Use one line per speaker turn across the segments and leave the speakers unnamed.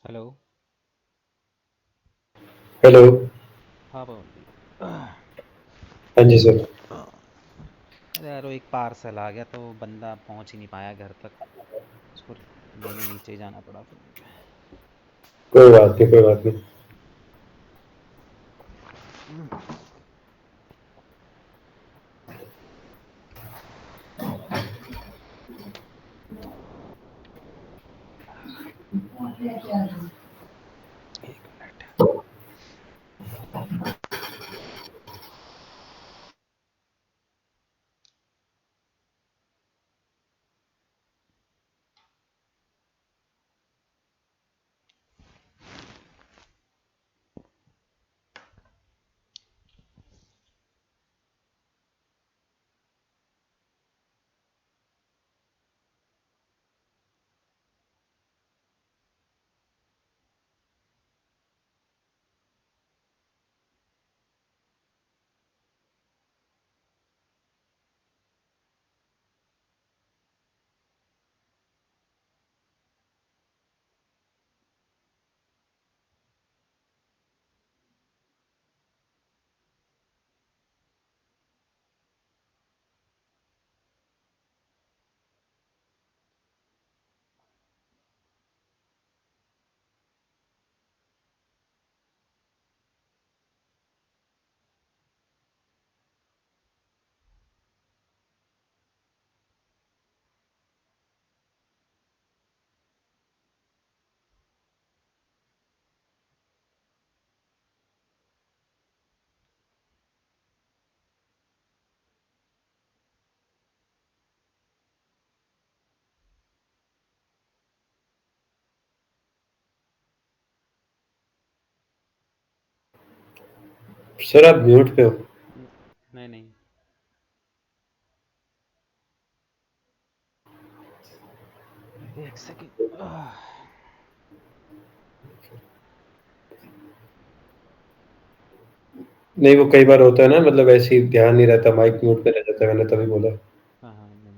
Hello.
Hello.
हाँ पवन जी।
हाँ जी sir.
अरे यार वो एक पार्सल आ गया तो बंदा पहुंच ही नहीं पाया घर तक। उसको लेने नीचे ही जाना पड़ा फिर मुझे।
कोई बात नहीं, कोई बात नहीं।
एक मिनट।
सर आप म्यूट पे हो।
नहीं नहीं। एक सेकेंड।
नहीं, वो कई बार होता है ना, मतलब ऐसे ही ध्यान नहीं रहता, माइक म्यूट पे रह जाता है, मैंने तभी बोला।
हाँ हाँ नहीं नहीं।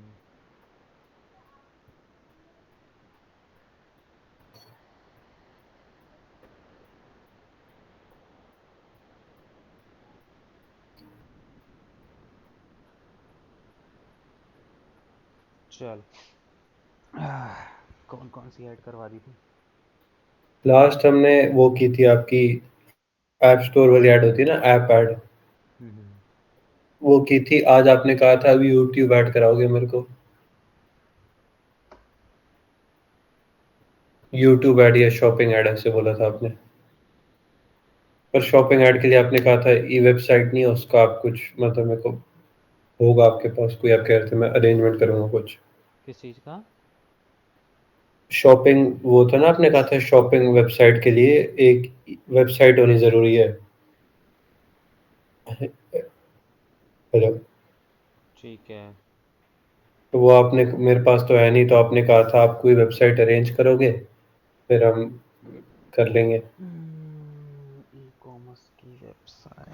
चल। कौन कौन सी ऐड करवा दी थी?
लास्ट हमने वो की थी आपकी, ऐप स्टोर वाली ऐड होती है ना, ऐप ऐड,
हम्म।
वो की थी। आज आपने कहा था अभी यूट्यूब ऐड कराओगे मेरे को। यूट्यूब ऐड या शॉपिंग ऐड ऐसे बोला था आपने। पर शॉपिंग ऐड के लिए आपने कहा था ई वेबसाइट नहीं है उसका, आप कुछ मतलब मेरे को होगा आपके पास कोई, आप कह रहे थे मैं अरेंजमेंट करूँगा कुछ।
किस चीज़ का?
शॉपिंग वो था ना, आपने कहा था शॉपिंग वेबसाइट के लिए एक वेबसाइट होनी ज़रूरी है। हेलो।
ठीक है।
तो वो आपने, मेरे पास तो है नहीं, तो आपने कहा था आप कोई वेबसाइट अरेंज करोगे, फिर हम कर लेंगे।
ई कॉमर्स की वेबसाइट।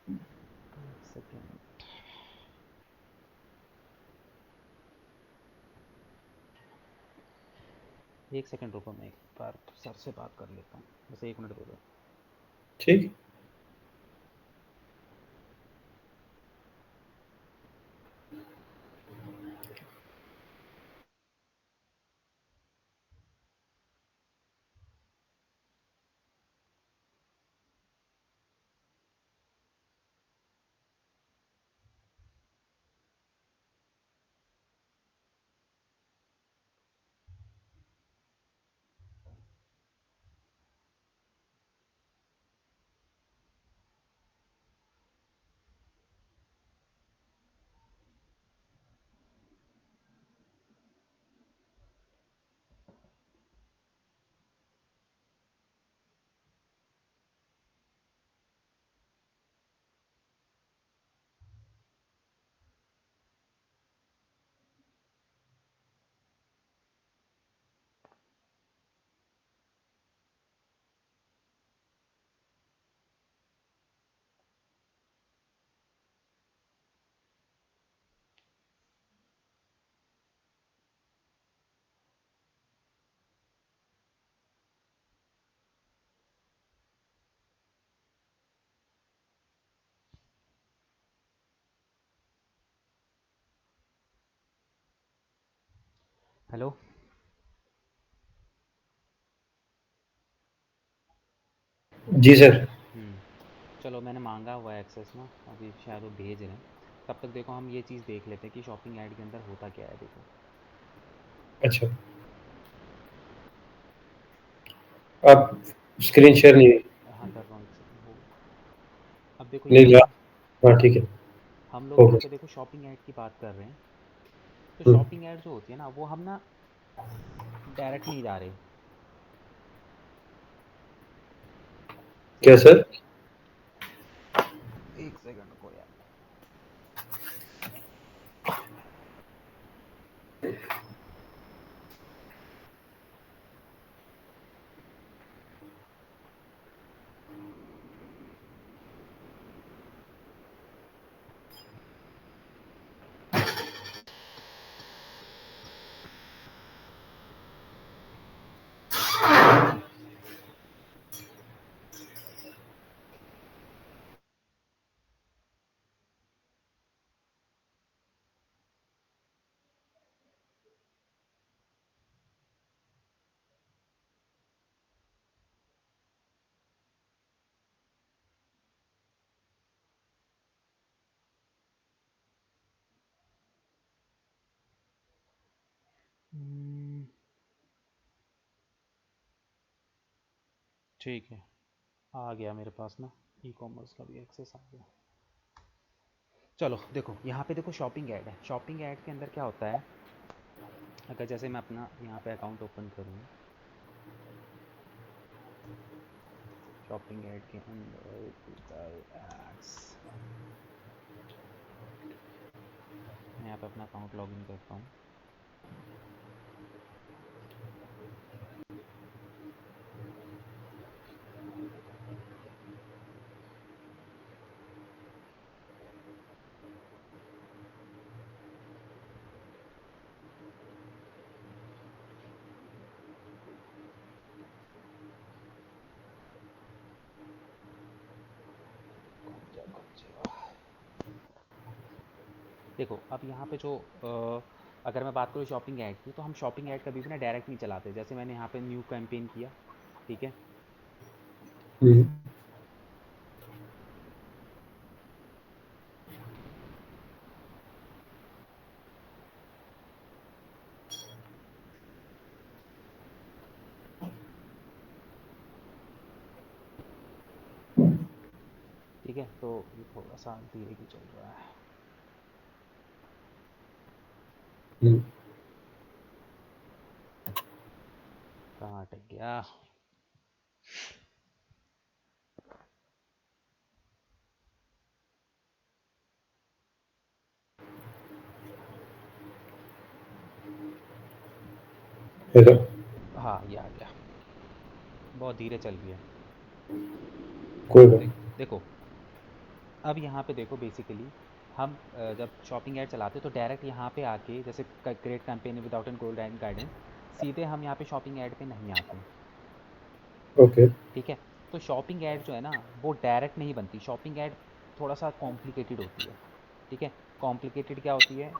एक सेकेंड। एक सेकेंड रुको, मैं एक बार सर से बात कर लेता हूँ। बस एक मिनट दे दो।
ठीक।
हेलो।
जी सर।
चलो मैंने मांगा हुआ है एक्सेस ना, अभी शायद वो भेज रहे हैं। तब तक देखो हम ये चीज़ देख लेते हैं कि शॉपिंग ऐड के अंदर होता क्या है। देखो
अच्छा, आप स्क्रीन शेयर नहीं?
हाँ कर रहा हूँ, एक सेकंड होल्ड। अब देखो
नहीं
यहाँ पे
ला।
ना
हाँ ठीक है।
हम लोग
हो
यहाँ
गया।
पे देखो शॉपिंग ऐड की बात कर रहे हैं। तो
हम्म,
शॉपिंग ऐड जो होती है ना, वो हम ना डायरेक्ट नहीं जा रहे।
क्या
सिंपल
सर?
सी, एक सेकंड को यार। ठीक है, आ गया मेरे पास ना, ई कॉमर्स का भी एक्सेस आ गया। चलो देखो यहाँ पे देखो शॉपिंग ऐड है। शॉपिंग ऐड के अंदर क्या होता है, अगर जैसे मैं अपना यहाँ पे अकाउंट ओपन करूँ, शॉपिंग ऐड के अंदर गूगल एड्स, मैं यहाँ पे अपना अकाउंट लॉगिन करता हूँ। कौन सा देखो अब यहाँ पे जो अगर मैं बात करूँ शॉपिंग ऐड की, तो हम शॉपिंग ऐड कभी भी ना डायरेक्ट नहीं चलाते। जैसे मैंने यहाँ पे न्यू कैंपेन किया, ठीक है।
हम्म,
ठीक है, तो ये थोड़ा सा धीरे की चल रहा है।
हम्म,
कहाँ अटक गया।
हेलो।
हाँ ये आ गया, बहुत धीरे चल रही है।
कोई बात।
देखो अब यहाँ पे देखो बेसिकली हम जब शॉपिंग ऐड चलाते हैं तो डायरेक्ट यहाँ पे आके, जैसे create campaign without an goal guidance, सीधे हम यहाँ पे शॉपिंग ऐड पे नहीं आते हैं।
ओके।
ठीक है, तो शॉपिंग ऐड जो है ना वो डायरेक्ट नहीं बनती। शॉपिंग ऐड थोड़ा सा कॉम्प्लिकेटेड होती है। ठीक है, कॉम्प्लिकेटेड क्या होती है,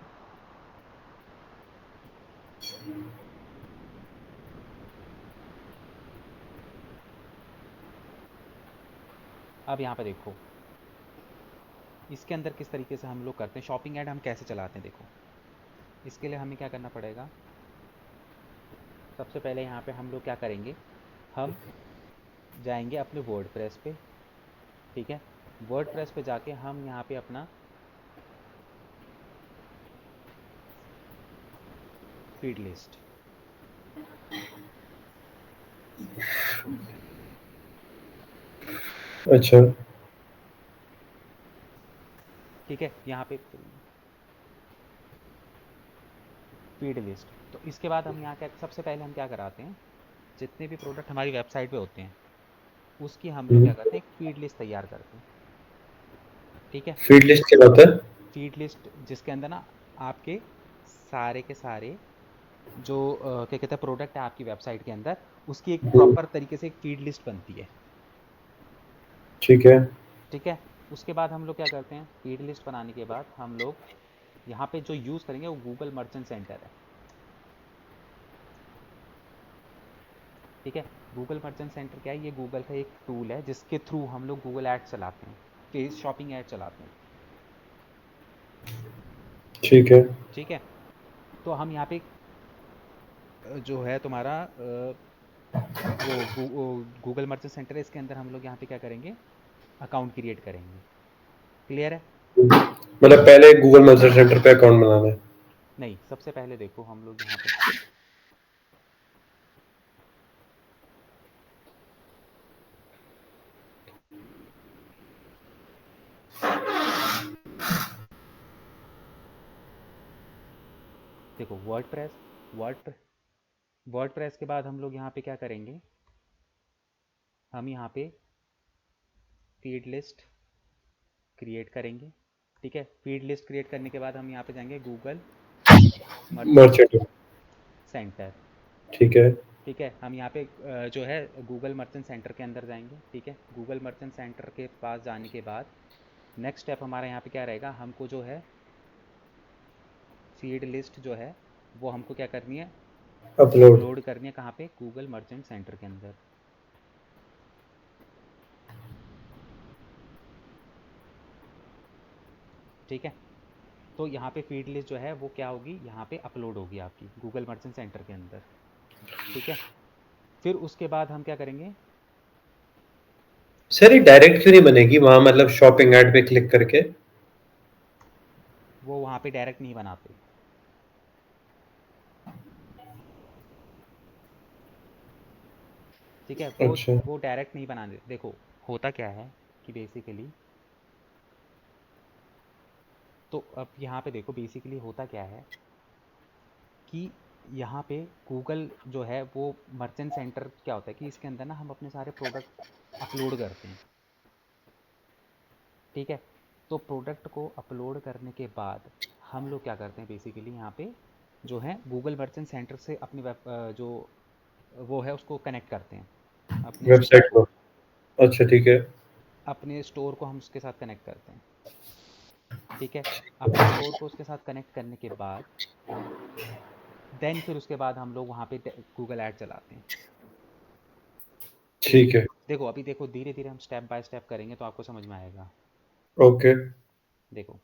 अब यहाँ पे देखो इसके अंदर किस तरीके से हम लोग करते हैं शॉपिंग ऐड, हम कैसे चलाते हैं। देखो इसके लिए हमें क्या करना पड़ेगा, सबसे पहले यहाँ पे हम लोग क्या करेंगे, हम जाएंगे अपने वर्ड प्रेस पे। ठीक है, वर्ड प्रेस पे जाके हम यहाँ पे अपना फीड लिस्ट,
अच्छा।
ठीक है यहाँ पे फीड लिस्ट। तो इसके बाद हम यहाँ क्या, सबसे पहले हम क्या कराते हैं, जितने भी प्रोडक्ट हमारी वेबसाइट पे होते हैं उसकी हम लोग क्या करते हैं, एक फीड लिस्ट तैयार करते हैं। ठीक है,
फीड लिस्ट क्या होता है?
फीड लिस्ट जिसके अंदर ना आपके सारे के सारे जो क्या कहते हैं प्रोडक्ट है आपकी वेबसाइट के अंदर, उसकी एक
हम्म,
प्रॉपर तरीके से एक फीड लिस्ट बनती है।
ठीक है।
ठीक है, उसके बाद हम लोग क्या करते हैं, फीड लिस्ट बनाने के बाद हम लोग यहाँ पे जो यूज़ करेंगे वो गूगल मर्चेंट सेंटर है। ठीक है। गूगल मर्चेंट सेंटर क्या है, ये गूगल का एक टूल है जिसके थ्रू हम लोग गूगल ऐड चलाते हैं, फेस शॉपिंग ऐड चलाते हैं।
ठीक है।
ठीक है। तो हम यहाँ पे जो है तुम्हारा वो गूगल मर्चेंट सेंटर है, इसके अंदर हम लोग यहाँ पे क्या करेंगे, अकाउंट क्रिएट करेंगे। क्लियर है?
मतलब पहले गूगल मैसेज सेंटर पे अकाउंट बनाना है?
नहीं, सबसे पहले देखो हम लोग यहाँ पे देखो वर्ड वर्ड के बाद हम लोग यहाँ पे क्या करेंगे, हम यहाँ पे फीड लिस्ट क्रिएट करेंगे। ठीक है, फीड लिस्ट क्रिएट करने के बाद हम यहाँ पे जाएंगे गूगल मर्चेंट
मर्चेंट।
सेंटर।
ठीक है।
ठीक है, हम यहाँ पे जो है गूगल मर्चेंट सेंटर के अंदर जाएंगे। ठीक है, गूगल मर्चेंट सेंटर के पास जाने के बाद नेक्स्ट स्टेप हमारा यहाँ पे क्या रहेगा, हमको जो है फीड लिस्ट जो है वो हमको क्या करनी है,
अपलोड।
अपलोड करनी है। कहाँ पे, गूगल मर्चेंट सेंटर के अंदर। ठीक है, तो यहाँ पे फीड लिस्ट जो है वो क्या होगी, यहाँ पे अपलोड होगी आपकी गूगल मर्चेंट सेंटर के अंदर। ठीक है, फिर उसके बाद हम क्या करेंगे,
सर ये डायरेक्ट क्यों नहीं बनेगी वहां, मतलब शॉपिंग ऐड पे क्लिक करके?
वो वहाँ पे डायरेक्ट नहीं बनाते। ठीक है,
अच्छा।
वो डायरेक्ट नहीं बनाते। देखो होता क्या है कि बेसिकली, तो अब यहाँ पे देखो बेसिकली होता क्या है कि यहाँ पे गूगल जो है वो मर्चेंट सेंटर क्या होता है कि इसके अंदर ना हम अपने सारे प्रोडक्ट अपलोड करते हैं। ठीक है, तो प्रोडक्ट को अपलोड करने के बाद हम लोग क्या करते हैं बेसिकली, यहाँ पे जो है गूगल मर्चेंट सेंटर से अपनी वेब जो वो है उसको कनेक्ट करते हैं, अपने स्टोर
वेबसाइट
को।
को? अच्छा ठीक है।
अपने स्टोर को हम उसके साथ कनेक्ट करते हैं। ठीक है, अपने स्टोर को उसके साथ कनेक्ट करने के बाद देन फिर उसके बाद हम लोग वहाँ पे गूगल ऐड चलाते हैं।
ठीक है।
देखो अभी देखो, धीरे धीरे हम स्टेप बाय स्टेप करेंगे तो आपको समझ में आएगा।
ओके।
देखो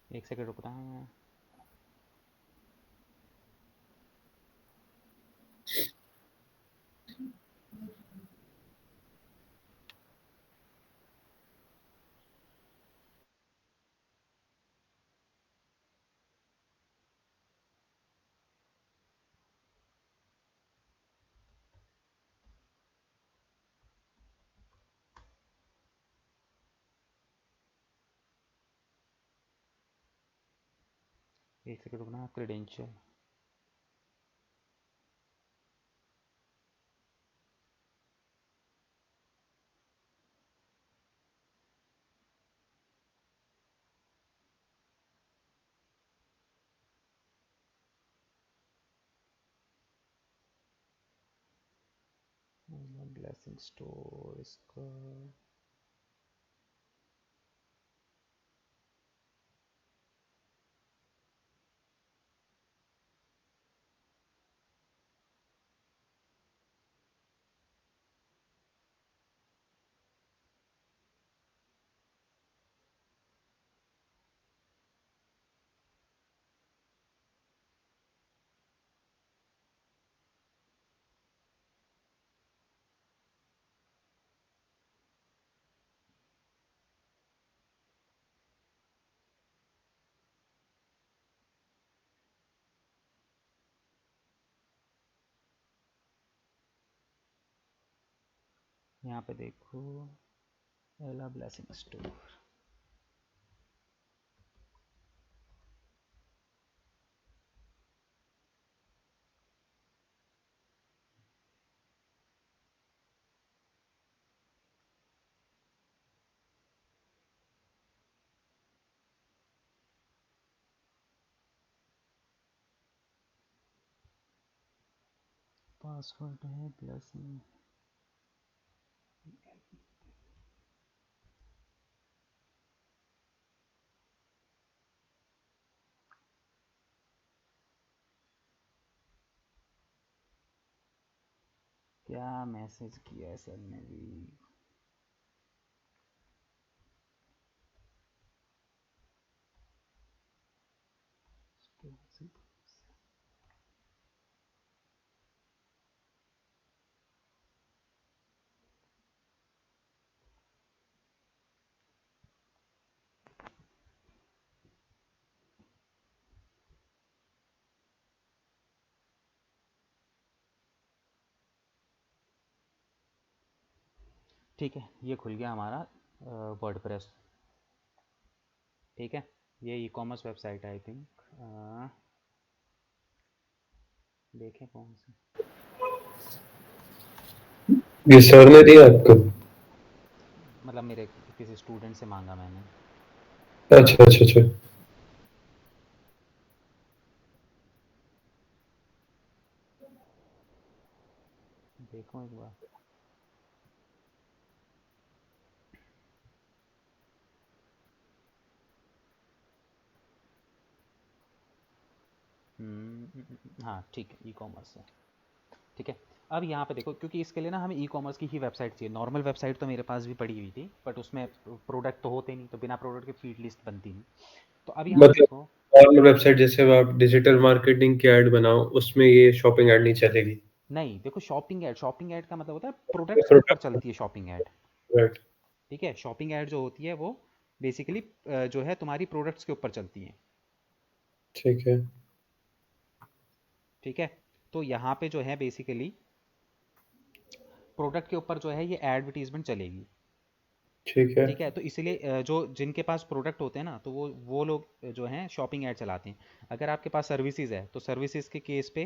एक सेकंड रुकना है। एक सेकंड रुकना, क्रेडेंशियल। ब्लेसिंग स्टोर इसका, यहाँ पे देखो, एला ब्लेसिंग स्टोर। पासवर्ड है प्लस क्या मैसेज किया है सर ने भी। ठीक है, ये खुल गया हमारा वर्डप्रेस। ठीक है, ये ई कॉमर्स वेबसाइट है आई थिंक। देखें कौन सी।
ये सर ने दिया आपको?
मतलब मेरे किसी स्टूडेंट से मांगा मैंने।
अच्छा अच्छा अच्छा।
देखो एक बार। हाँ ठीक है, ई कॉमर्स है। ठीक है, अब यहाँ पे देखो, क्योंकि इसके लिए ना हमें ई कॉमर्स की ही वेबसाइट चाहिए। नॉर्मल वेबसाइट तो मेरे पास भी पड़ी हुई थी, बट उसमें प्रोडक्ट तो होते नहीं, तो बिना प्रोडक्ट के फीड लिस्ट बनती नहीं। तो अब यहाँ पे
मतलब
देखो।
नॉर्मल वेबसाइट जैसे आप डिजिटल मार्केटिंग की ऐड बनाओ उसमें ये शॉपिंग ऐड नहीं चलेगी?
नहीं देखो, शॉपिंग ऐड का मतलब होता है प्रोडक्ट्स के ऊपर
प्रोडक्ट।
चलती है शॉपिंग ऐड।
राइट।
ठीक है, शॉपिंग ऐड जो होती है वो बेसिकली जो है तुम्हारी प्रोडक्ट्स के ऊपर चलती है।
ठीक है
ठीक है, तो यहाँ पे जो है बेसिकली प्रोडक्ट के ऊपर जो है ये एडवर्टीजमेंट चलेगी।
ठीक है।
ठीक है, तो इसलिए जो जिनके पास प्रोडक्ट होते हैं ना, तो वो लोग जो हैं शॉपिंग ऐड चलाते हैं। अगर आपके पास सर्विसेज है तो सर्विसेज के केस पे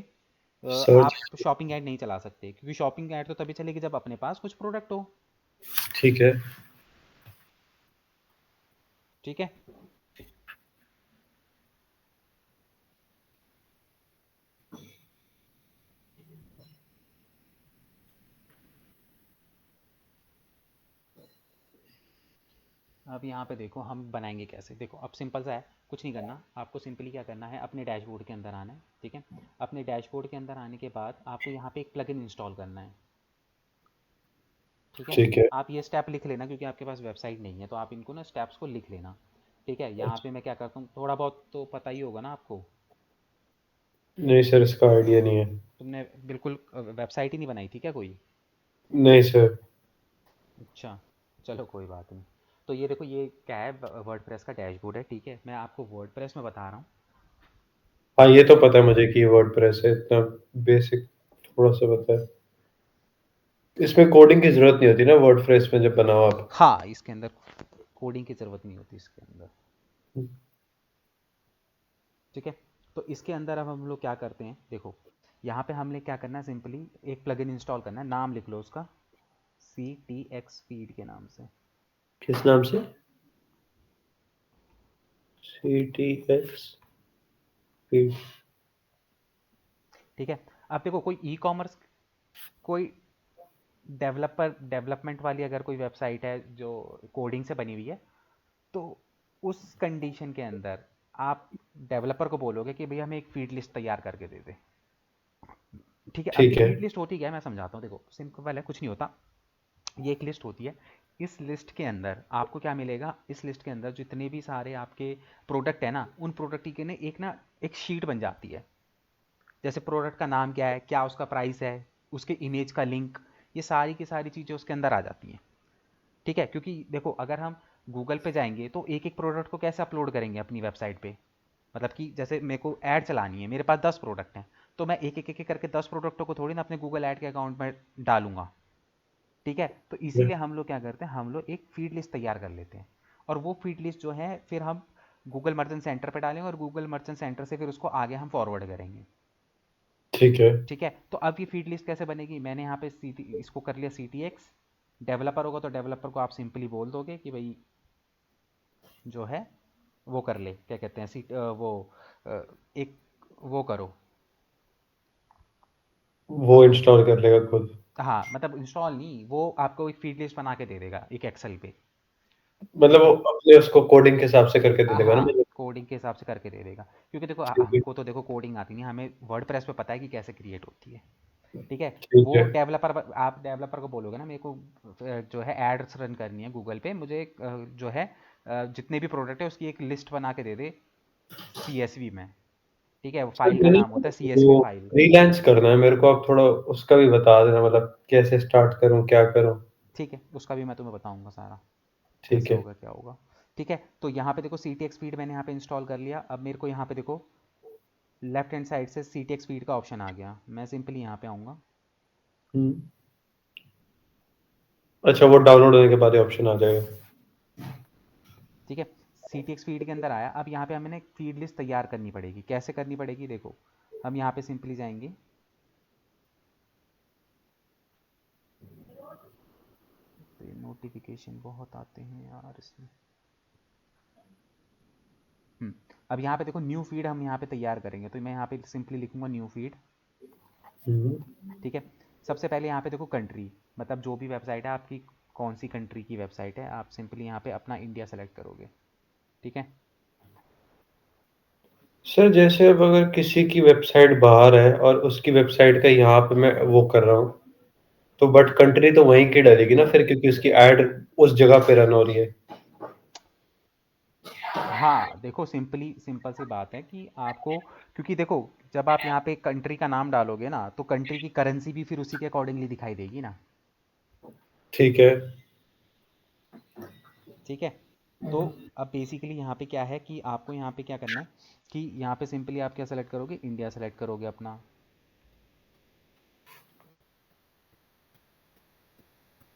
सर्च।
आप शॉपिंग ऐड नहीं चला सकते, क्योंकि शॉपिंग ऐड तो तभी चलेगी जब अपने पास कुछ प्रोडक्ट हो।
ठीक है।
ठीक है, अब यहाँ पे देखो हम बनाएंगे कैसे। देखो अब सिंपल सा है, कुछ नहीं करना आपको। सिंपली क्या करना है, अपने डैशबोर्ड के अंदर आना है। ठीक है, अपने डैशबोर्ड के अंदर आने के बाद आपको यहाँ पे एक प्लगइन इंस्टॉल करना है। ठीक है,
ठीक है।
आप ये स्टेप लिख लेना, क्योंकि आपके पास वेबसाइट नहीं है तो आप इनको ना स्टेप्स को लिख लेना। ठीक है, यहाँ पे मैं क्या करता हूँ, थोड़ा बहुत तो पता ही होगा ना आपको।
नहीं सर, इसका आइडिया नहीं है।
तुमने बिल्कुल वेबसाइट ही नहीं बनाई थी क्या कोई?
नहीं सर।
अच्छा, चलो कोई बात नहीं। तो ये देखो, ये क्या है, वर्डप्रेस का डैशबोर्ड है। ठीक है, मैं आपको वर्डप्रेस में बता रहा हूँ।
हाँ ये तो पता है मुझे कि वर्डप्रेस है, इतना बेसिक थोड़ा सा पता है। इसमें कोडिंग की जरूरत नहीं होती ना वर्डप्रेस में जब बनाओ आप?
हाँ, इसके अंदर कोडिंग की ज़रूरत नहीं होती इसके अंदर। ठीक है, तो इसके अंदर अब हम लोग क्या करते हैं, देखो यहाँ पे हमने क्या करना है, सिंपली एक प्लगइन इंस्टॉल करना है। नाम लिख लो उसका, CTX फीड के नाम से।
किस नाम से? CTX feed.
ठीक है, अब देखो कोई ई कॉमर्स, कोई डेवलपमेंट वाली अगर कोई वेबसाइट है जो कोडिंग से बनी हुई है, तो उस कंडीशन के अंदर आप डेवलपर को बोलोगे कि भैया हमें एक फीड लिस्ट तैयार करके दे दे। ठीक है, अब ये
ठीक है।
फीड लिस्ट होती क्या है मैं समझाता हूँ। देखो सिंपल है, कुछ नहीं होता। ये एक लिस्ट होती है। इस लिस्ट के अंदर आपको क्या मिलेगा, इस लिस्ट के अंदर जितने भी सारे आपके प्रोडक्ट है ना, उन प्रोडक्ट की ना एक शीट बन जाती है। जैसे प्रोडक्ट का नाम क्या है, क्या उसका प्राइस है, उसके इमेज का लिंक, ये सारी की सारी चीज़ें उसके अंदर आ जाती हैं। ठीक है, क्योंकि देखो अगर हम गूगल पे जाएंगे तो एक एक प्रोडक्ट को कैसे अपलोड करेंगे अपनी वेबसाइट पे। मतलब कि जैसे मेरे को ऐड चलानी है, मेरे पास 10 प्रोडक्ट हैं, तो मैं एक एक करके 10 प्रोडक्टों को थोड़ी ना अपने गूगल ऐड के अकाउंट में डालूंगा। ठीक है, तो इसीलिए हम लोग क्या करते हैं, हम लोग एक फीड लिस्ट तैयार कर लेते हैं। और वो फीड लिस्ट जो है फिर हम गूगल मर्चेंट सेंटर पे डालेंगे, और गूगल मर्चेंट सेंटर से फिर उसको आगे हम फॉरवर्ड करेंगे।
ठीक है।
ठीक है, तो अब ये फीड लिस्ट कैसे बनेगी, मैंने यहाँ पे इसको कर लिया CTX। डेवलपर होगा तो डेवलपर को आप सिंपली बोल दोगे कि भाई जो है वो कर ले, क्या कहते हैं, एक वो करो,
वो इंस्टॉल कर लेगा खुद।
हाँ मतलब इंस्टॉल नहीं, वो आपको एक फीड लिस्ट बना के दे देगा एक एक्सेल पे।
मतलब
ठीक
वो
है।
अपने उसको कोडिंग के हिसाब से करके दे देगा ना
हाँ
मतलब।
कोडिंग के हिसाब से करके दे देगा, क्योंकि देखो
ठीक है।
हमको तो देखो कोडिंग आती नहीं, हमें वर्डप्रेस पे पता है कि कैसे क्रिएट होती है। ठीक है।
ठीक
वो
है।
डेवलपर, आप डेवलपर को बोलोगे ना मेरे को जो है एड्स रन करनी है गूगल पे, मुझे जो है जितने भी प्रोडक्ट है उसकी एक लिस्ट बना के दे दे CSV में। ठीक है, वो
सर
फाइल का
मैंने
नाम होता है
वो
CSV फाइल।
फ्रीलांस करना है मेरे को, आप थोड़ा उसका भी बता देना, मतलब कैसे स्टार्ट करूँ, क्या करूँ?
ठीक है, उसका भी मैं तुम्हें बताऊंगा सारा
ठीक
कैसे
है।
होगा क्या होगा। ठीक है, तो यहाँ पे देखो CTX फीड मैंने यहाँ पे इंस्टॉल कर लिया। अब मेरे को यहाँ पे देखो लेफ्ट हैंड साइड से CTX फीड का ऑप्शन आ गया, मैं सिंपली यहाँ पे आऊँगा।
हुँ। अच्छा, वो डाउनलोड होने के बाद ये ऑप्शन आ जाएगा।
ठीक है, CTX फीड के अंदर आया। अब यहाँ पे हमें ना एक फीड लिस्ट तैयार करनी पड़ेगी। कैसे करनी पड़ेगी देखो, हम यहाँ पे सिंपली जाएंगे। नोटिफिकेशन बहुत आते हैं यार इसमें। अब यहाँ पे देखो न्यू फीड हम यहाँ पे तैयार करेंगे, तो मैं यहाँ पे सिंपली लिखूंगा न्यू फीड।
हुँ।
ठीक है। सबसे पहले यहाँ पे देखो कंट्री, मतलब जो भी वेबसाइट है आपकी कौन सी कंट्री की वेबसाइट है, आप सिंपली यहाँ पे अपना इंडिया सेलेक्ट करोगे। ठीक है।
सर जैसे अब अगर किसी की वेबसाइट बाहर है और उसकी वेबसाइट का यहाँ पे मैं वो कर रहा हूँ, तो बट कंट्री तो वहीं की डलेगी ना फिर, क्योंकि उसकी ऐड उस जगह पे रन हो रही है।
हाँ देखो सिंपली सिंपल सी बात है कि आपको, क्योंकि देखो जब आप यहाँ पे कंट्री का नाम डालोगे ना तो कंट्री की करेंसी भी फिर उसी के अकॉर्डिंगली दिखाई देगी ना।
ठीक है।
ठीक है। तो अब बेसिकली यहाँ पे क्या है कि आपको यहाँ पे क्या करना है कि यहाँ पे सिंपली आप क्या सेलेक्ट करोगे, इंडिया सेलेक्ट करोगे अपना।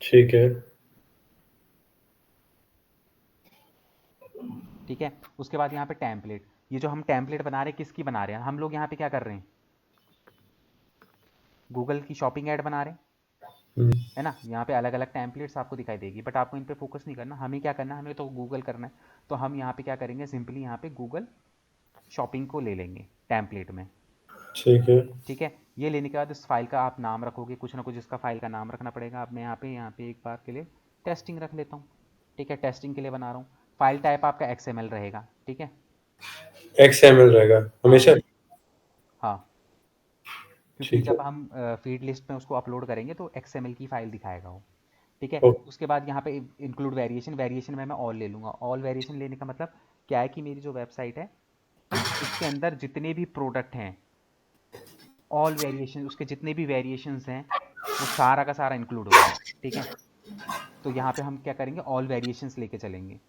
ठीक है।
ठीक है। उसके बाद यहाँ पे टेम्पलेट, ये जो हम टेम्पलेट बना रहे हैं किसकी बना रहे हैं, हम लोग यहाँ पे क्या कर रहे हैं, गूगल की शॉपिंग ऐड बना रहे हैं।
हुँ।
है ना, यहाँ पे अलग अलग टेम्पलेट्स आपको दिखाई देगी, बट आपको इन पे फोकस नहीं करना, हमें क्या करना है, हमें तो गूगल करना है। तो हम यहाँ पे क्या करेंगे, सिंपली यहाँ पे गूगल शॉपिंग को ले लेंगे टेम्पलेट में।
ठीक है।
ठीक है। ये लेने के बाद इस फाइल का आप नाम रखोगे, कुछ ना कुछ इसका फाइल का नाम रखना पड़ेगा। अब मैं यहाँ पे एक बार के लिए टेस्टिंग रख लेता हूँ। ठीक है, टेस्टिंग के लिए बना रहा हूँ। फाइल टाइप आपका XML रहेगा। ठीक है।
एक्सएमएल रहेगा
हाँ
हमेशा?
हाँ, क्योंकि
ठीक है।
जब हम फीड लिस्ट में उसको अपलोड करेंगे तो XML की फाइल दिखाएगा वो। ठीक है।
ओ
उसके बाद यहाँ पे इंक्लूड वेरिएशन, वेरिएशन में मैं ऑल ले लूँगा। ऑल वेरिएशन लेने का मतलब क्या है कि मेरी जो वेबसाइट है उसके अंदर जितने भी प्रोडक्ट हैं, ऑल वेरिएशन, उसके जितने भी वेरिएशंस हैं वो सारा का सारा इंक्लूड हो जाए। ठीक है। तो यहाँ पे हम क्या करेंगे, ऑल वेरिएशंस लेके चलेंगे।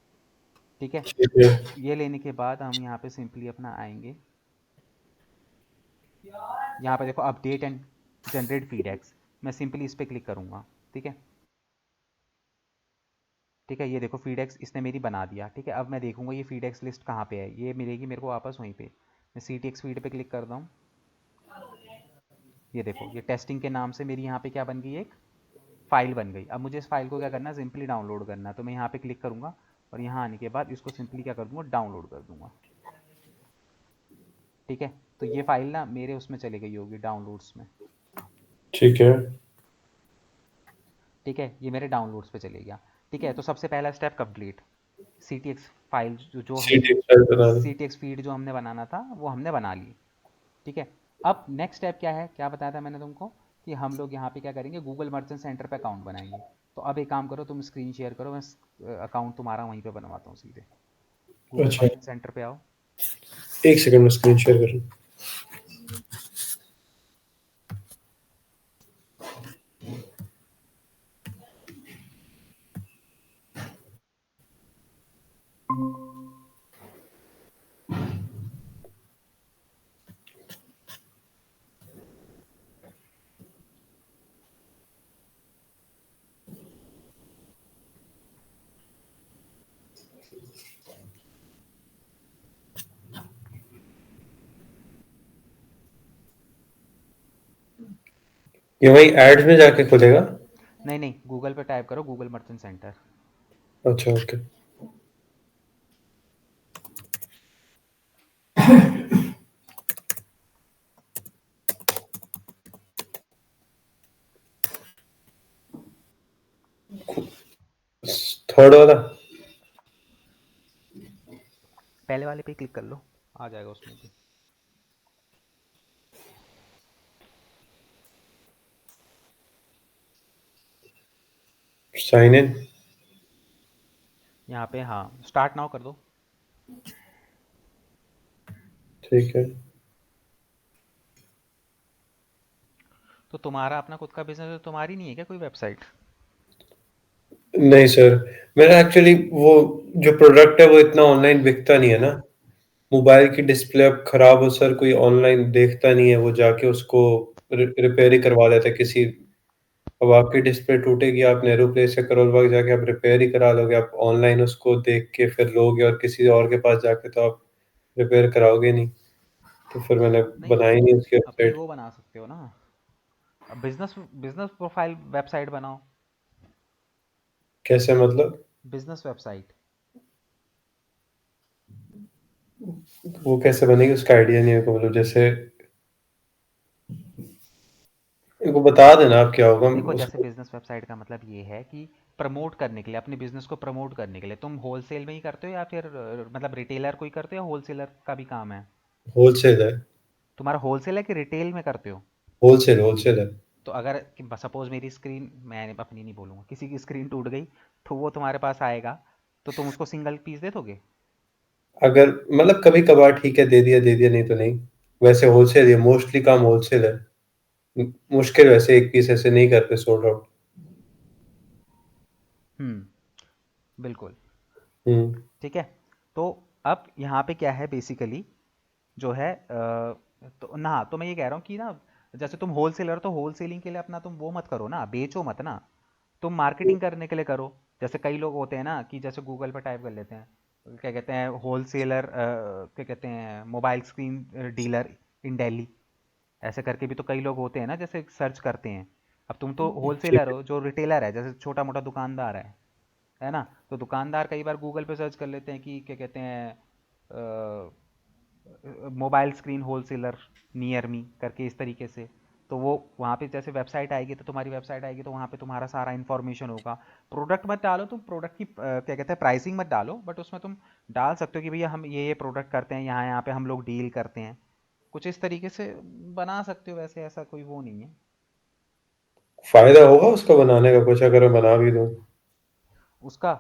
ठीक है।
ठीक है।
ये लेने के बाद हम यहाँ पे सिंपली अपना आएंगे, यहाँ पे देखो अपडेट एंड जनरेट फीडबैक्स, मैं सिंपली इस पर क्लिक करूँगा। ठीक है। ठीक है, ये देखो फीडबैक्स इसने मेरी बना दिया। ठीक है, अब मैं देखूंगा ये फीडबैक्स लिस्ट कहाँ पे है, ये मिलेगी मेरे को वापस वहीं पे। मैं CTX फीड पे क्लिक करता हूँ। ये देखो ये टेस्टिंग के नाम से मेरी यहाँ पे क्या बन गई, एक फाइल बन गई। अब मुझे इस फाइल को क्या करना है, सिंपली डाउनलोड करना है। तो मैं यहाँ पे क्लिक करूँगा और यहाँ आने के बाद इसको सिंपली क्या कर दूँगा, डाउनलोड कर दूँगा। ठीक है। तो ये फाइल ना मेरे उसमें चली गई होगी डाउनलोड्स में।
ठीक है।
ठीक है, ये मेरे डाउनलोड्स पे चले गया। ठीक है, तो सबसे पहला स्टेप कंप्लीट। CTX फाइल जो हमने,
सीटिंग फाइल बना दी।
CTX फीड जो हमने बनाना था वो हमने बना ली। ठीक है। अब नेक्स्ट स्टेप क्या है, क्या बताया था मैंने तुमको कि हम लोग यहाँ पे क्या करेंगे, गूगल मर्चेंट सेंटर पे अकाउंट बनाएंगे। तो अब एक काम करो, तुम स्क्रीन शेयर करो, मैं अकाउंट तुम्हारा वहीं पे बनवाता हूँ सीधे। गूगल
अच्छा,
मर्चेंट सेंटर पे आओ।
एक सेकंड में स्क्रीन शेयर कर लूँ। ये वही एड्स में जाके खुलेगा?
नहीं नहीं, गूगल पे टाइप करो गूगल मर्चेंट सेंटर।
अच्छा, ओके। थर्ड वाला
पहले वाले पे क्लिक कर लो, आ जाएगा उसमें भी।
Sign in.
यहाँ पे हाँ स्टार्ट नाउ कर दो।
ठीक है।
तो तुम्हारा अपना खुद का बिजनेस है, तुम्हारी नहीं है क्या कोई वेबसाइट?
नहीं सर, मेरा एक्चुअली वो जो प्रोडक्ट है वो इतना ऑनलाइन बिकता नहीं है ना। मोबाइल की डिस्प्ले अब खराब हो सर, कोई ऑनलाइन देखता नहीं है, वो जाके उसको रिपेयर ही करवा लेता है किसी। अब आपकी डिस्प्ले टूटेगी, आप नेहरू प्लेस या करोल बाग जाके आप रिपेयर ही करा लोगे, आप ऑनलाइन उसको देख के फिर लोगे और किसी और के पास जाके तो आप रिपेयर कराओगे नहीं। तो फिर मैंने
नहीं तो
बनाई नहीं उसकी
अपनी
वेबसाइट।
वो बना सकते हो ना, बिजनेस बिजनेस प्रोफाइल वेबसाइट बनाओ।
कैसे मतलब?
Business website.
वो कैसे बनेगी उसका आइडिया नहीं है मेरे को, मतलब जैसे मेरे को बता देना आप क्या होगा
देखो जैसे
उसको।
बिजनेस वेबसाइट का मतलब ये है कि प्रमोट करने के लिए, अपने बिजनेस को प्रमोट करने के लिए तुम होलसेल में ही करते हो या फिर मतलब रिटेलर कोई करते हो या होलसेलर का भी काम है?
होलसेल है।
तुम्हारा होलसेल है कि रिटेल में करते हो?
होलसेल होलसेल है।
तो अगर सपोज मेरी स्क्रीन, मैं अपनी नहीं बोलूँगा, किसी की स्क्रीन टूट गई तो वो तुम्हारे पास आएगा, तो तुम उसको सिंगल पीस दे दोगे?
अगर मतलब कभी कभार ठीक है, दे दिया नहीं तो नहीं। वैसे होलसेल है, मोस्टली काम होलसेल है। मुश्किल वैसे एक पीस ऐसे नहीं करते सोल्ड आउट।
बिल्कुल।
हम्म।
ठीक है। तो अब यहाँ पे क्या है बेसिकली, जो है तो ना, तो मैं ये कह रहा हूँ कि ना, जैसे तुम होलसेलर, तो होलसेलिंग के लिए अपना तुम वो मत करो ना, बेचो मत ना, तुम मार्केटिंग करने के लिए करो। जैसे कई लोग होते हैं ना कि जैसे गूगल पर टाइप कर लेते हैं, क्या कहते हैं, होलसेलर, क्या कहते हैं, मोबाइल स्क्रीन डीलर इन दिल्ली, ऐसे करके भी तो कई लोग होते हैं ना, जैसे सर्च करते हैं। अब तुम तो
ठीक
होलसेलर
है।
हो, जो रिटेलर है जैसे छोटा मोटा दुकानदार है ना, तो दुकानदार कई बार गूगल पे सर्च कर लेते हैं कि क्या कहते हैं, mobile screen wholesaler near me करके, इस तरीके से। तो वो वहाँ पे जैसे वेबसाइट आएगी, तो तुम्हारी वेबसाइट आएगी, तो वहाँ पे तुम्हारा सारा इन्फॉर्मेशन होगा। प्रोडक्ट मत डालो तुम, प्रोडक्ट की क्या कहते हैं, प्राइसिंग मत डालो, बट उसमें तुम डाल सकते हो कि भैया हम ये प्रोडक्ट करते हैं, यहाँ यहाँ पे हम लोग डील करते हैं, कुछ इस तरीके से बना सकते हो। वैसे ऐसा कोई वो नहीं है
फायदा होगा उसका बनाने का कुछ, अगर मैं बना भी दूं?
उसका।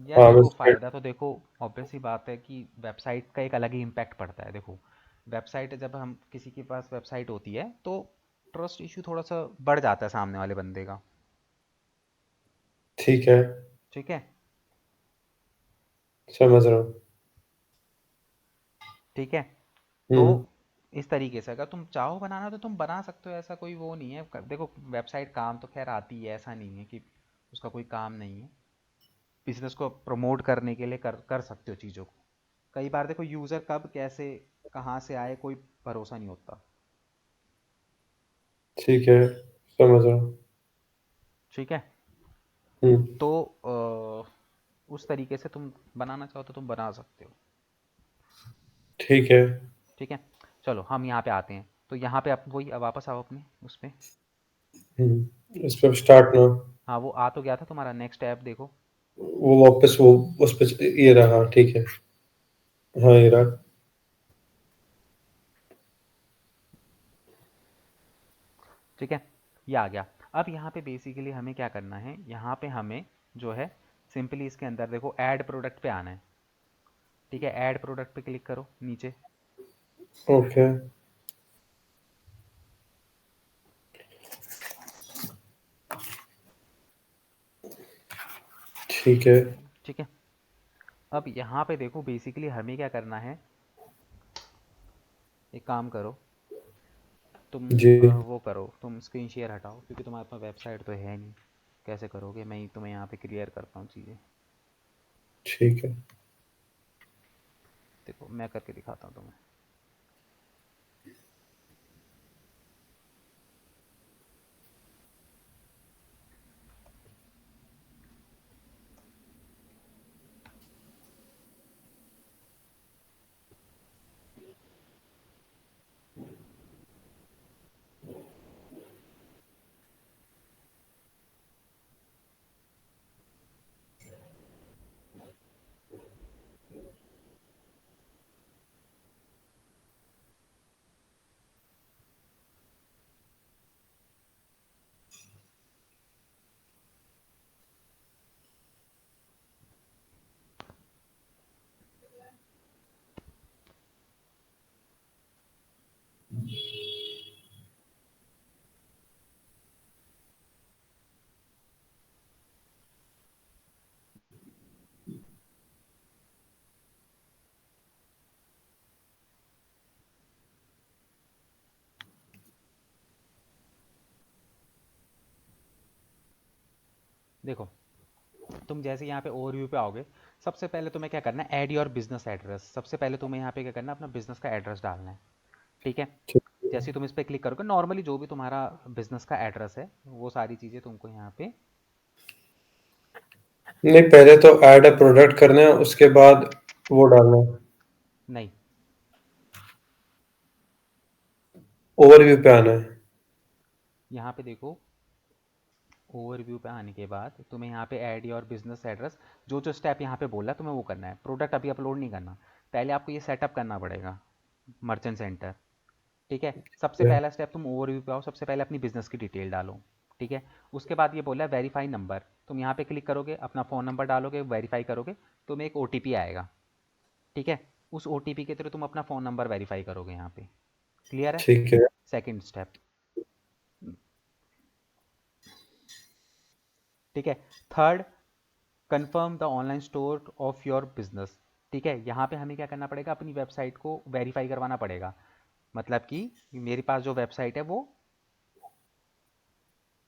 यार
हाँ
देखो,
वेबसाइट।
फ़ायदा तो देखो, ऑब्वियस सी बात है कि वेबसाइट का एक अलग ही इम्पैक्ट पड़ता है। देखो, वेबसाइट, जब हम किसी के पास वेबसाइट होती है तो ट्रस्ट इशू थोड़ा सा बढ़ जाता है सामने वाले बंदे का।
ठीक है।
ठीक है।
समझ रहा हूँ।
ठीक है। तो
हम्म।
इस तरीके से अगर तुम चाहो बनाना तो तुम बना सकते हो, ऐसा कोई वो नहीं है। देखो, वेबसाइट काम तो खैर आती है, ऐसा नहीं है कि उसका कोई काम नहीं है। बिजनेस को प्रमोट करने के लिए कर कर सकते हो चीज़ों को। कई बार देखो, यूज़र कब कैसे कहाँ से आए, कोई भरोसा नहीं होता।
ठीक है, समझ रहा हूँ।
ठीक है।
हम्म।
तो उस तरीके से तुम बनाना चाहो तो तुम बना सकते हो।
ठीक है।
ठीक है। चलो हम यहाँ पे आते हैं, तो यहाँ पे आप वही, अब वापस आओ अपने उस पर।
इस पर स्टार्ट ना।
हाँ वो आ तो गया था तुम्हारा, नेक्स्ट ऐप देखो।
वो वापस वो उस पे ये रहा, ठीक है। हाँ ये रहा।
ठीक है, ये आ गया। अब यहाँ पे बेसिकली हमें क्या करना है, यहाँ पे हमें जो है सिंपली इसके अंदर देखो ऐड प्रोडक्ट पे आना है। ठीक है, ऐड प्रोडक्ट पे क्लिक करो नीचे।
ओके। ठीक है।
ठीक है। अब यहाँ पे देखो बेसिकली हमें क्या करना है, एक काम करो, तुम
जी।
वो करो, तुम स्क्रीन शेयर हटाओ, क्योंकि तुम्हारे पास वेबसाइट तो है नहीं, कैसे करोगे? मैं ही तुम्हें यहाँ पे क्लियर करता हूँ चीज़ें।
ठीक है।
देखो मैं करके दिखाता हूँ तुम्हें। देखो, तुम जैसे यहाँ पे ओवरव्यू पे आओगे, सबसे पहले तुम्हें क्या करना है, ऐड योर बिजनेस एड्रेस। सबसे पहले तुम्हें यहाँ पे क्या करना है, अपना बिजनेस का एड्रेस डालना है। ठीक है।
ठीक
जैसे ही तुम इस पर क्लिक करोगे, नॉर्मली जो भी तुम्हारा बिजनेस का एड्रेस है वो सारी चीज़ें तुमको यहाँ पे।
नहीं, पहले तो ऐड अ प्रोडक्ट करना है, उसके बाद वो डालना है,
नहीं,
ओवरव्यू पे आना है।
यहाँ पे देखो, ओवरव्यू पे आने के बाद तुम्हें यहाँ पे ऐड योर बिजनेस एड्रेस, जो जो स्टेप यहाँ पे बोला तुम्हें वो करना है। प्रोडक्ट अभी अपलोड नहीं करना, पहले आपको ये सेटअप करना पड़ेगा, मर्चेंट सेंटर। ठीक है। सबसे
Yeah.
पहला स्टेप, तुम ओवरव्यू पे आओ, सबसे पहले अपनी बिजनेस की डिटेल डालो। ठीक है। उसके बाद ये बोला है वेरीफाई नंबर, तुम यहाँ पे क्लिक करोगे, अपना फ़ोन नंबर डालोगे, वेरीफाई करोगे, तुम्हें एक ओटीपी आएगा। ठीक है। उस ओटीपी के थ्रू तुम अपना फ़ोन नंबर वेरीफाई करोगे यहाँ पे। क्लियर है?
ठीक है।
Second step. ठीक है। Third, confirm the online store of your business. ठीक है। यहाँ पे हमें क्या करना पड़ेगा, अपनी वेबसाइट को वेरीफाई करवाना पड़ेगा। मतलब कि मेरे पास जो वेबसाइट है वो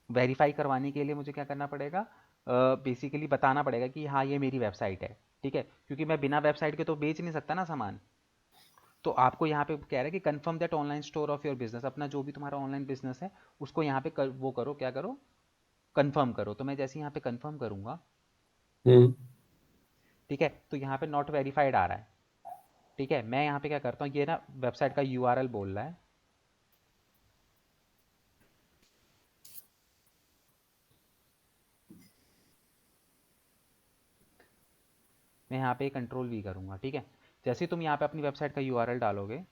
वेरीफाई करवाने के लिए मुझे क्या करना पड़ेगा, बेसिकली बताना पड़ेगा कि हाँ ये मेरी वेबसाइट है। ठीक है। क्योंकि मैं बिना वेबसाइट के तो बेच नहीं सकता ना सामान। तो आपको यहाँ पे कह रहा है कि confirm that online store of your business, अपना जो भी तुम्हारा ऑनलाइन बिजनेस है उसको यहाँ पे वो करो, क्या करो, कंफर्म करो। तो मैं जैसे यहाँ पे कंफर्म करूँगा,
हम्म।
ठीक है, तो यहाँ पे नॉट वेरीफाइड आ रहा है। ठीक है। मैं यहाँ पे क्या करता हूँ, ये ना वेबसाइट का यूआरएल बोल रहा है, मैं यहाँ पे कंट्रोल वी करूँगा। ठीक है। जैसे ही तुम यहाँ पे अपनी वेबसाइट का यूआरएल डालोगे,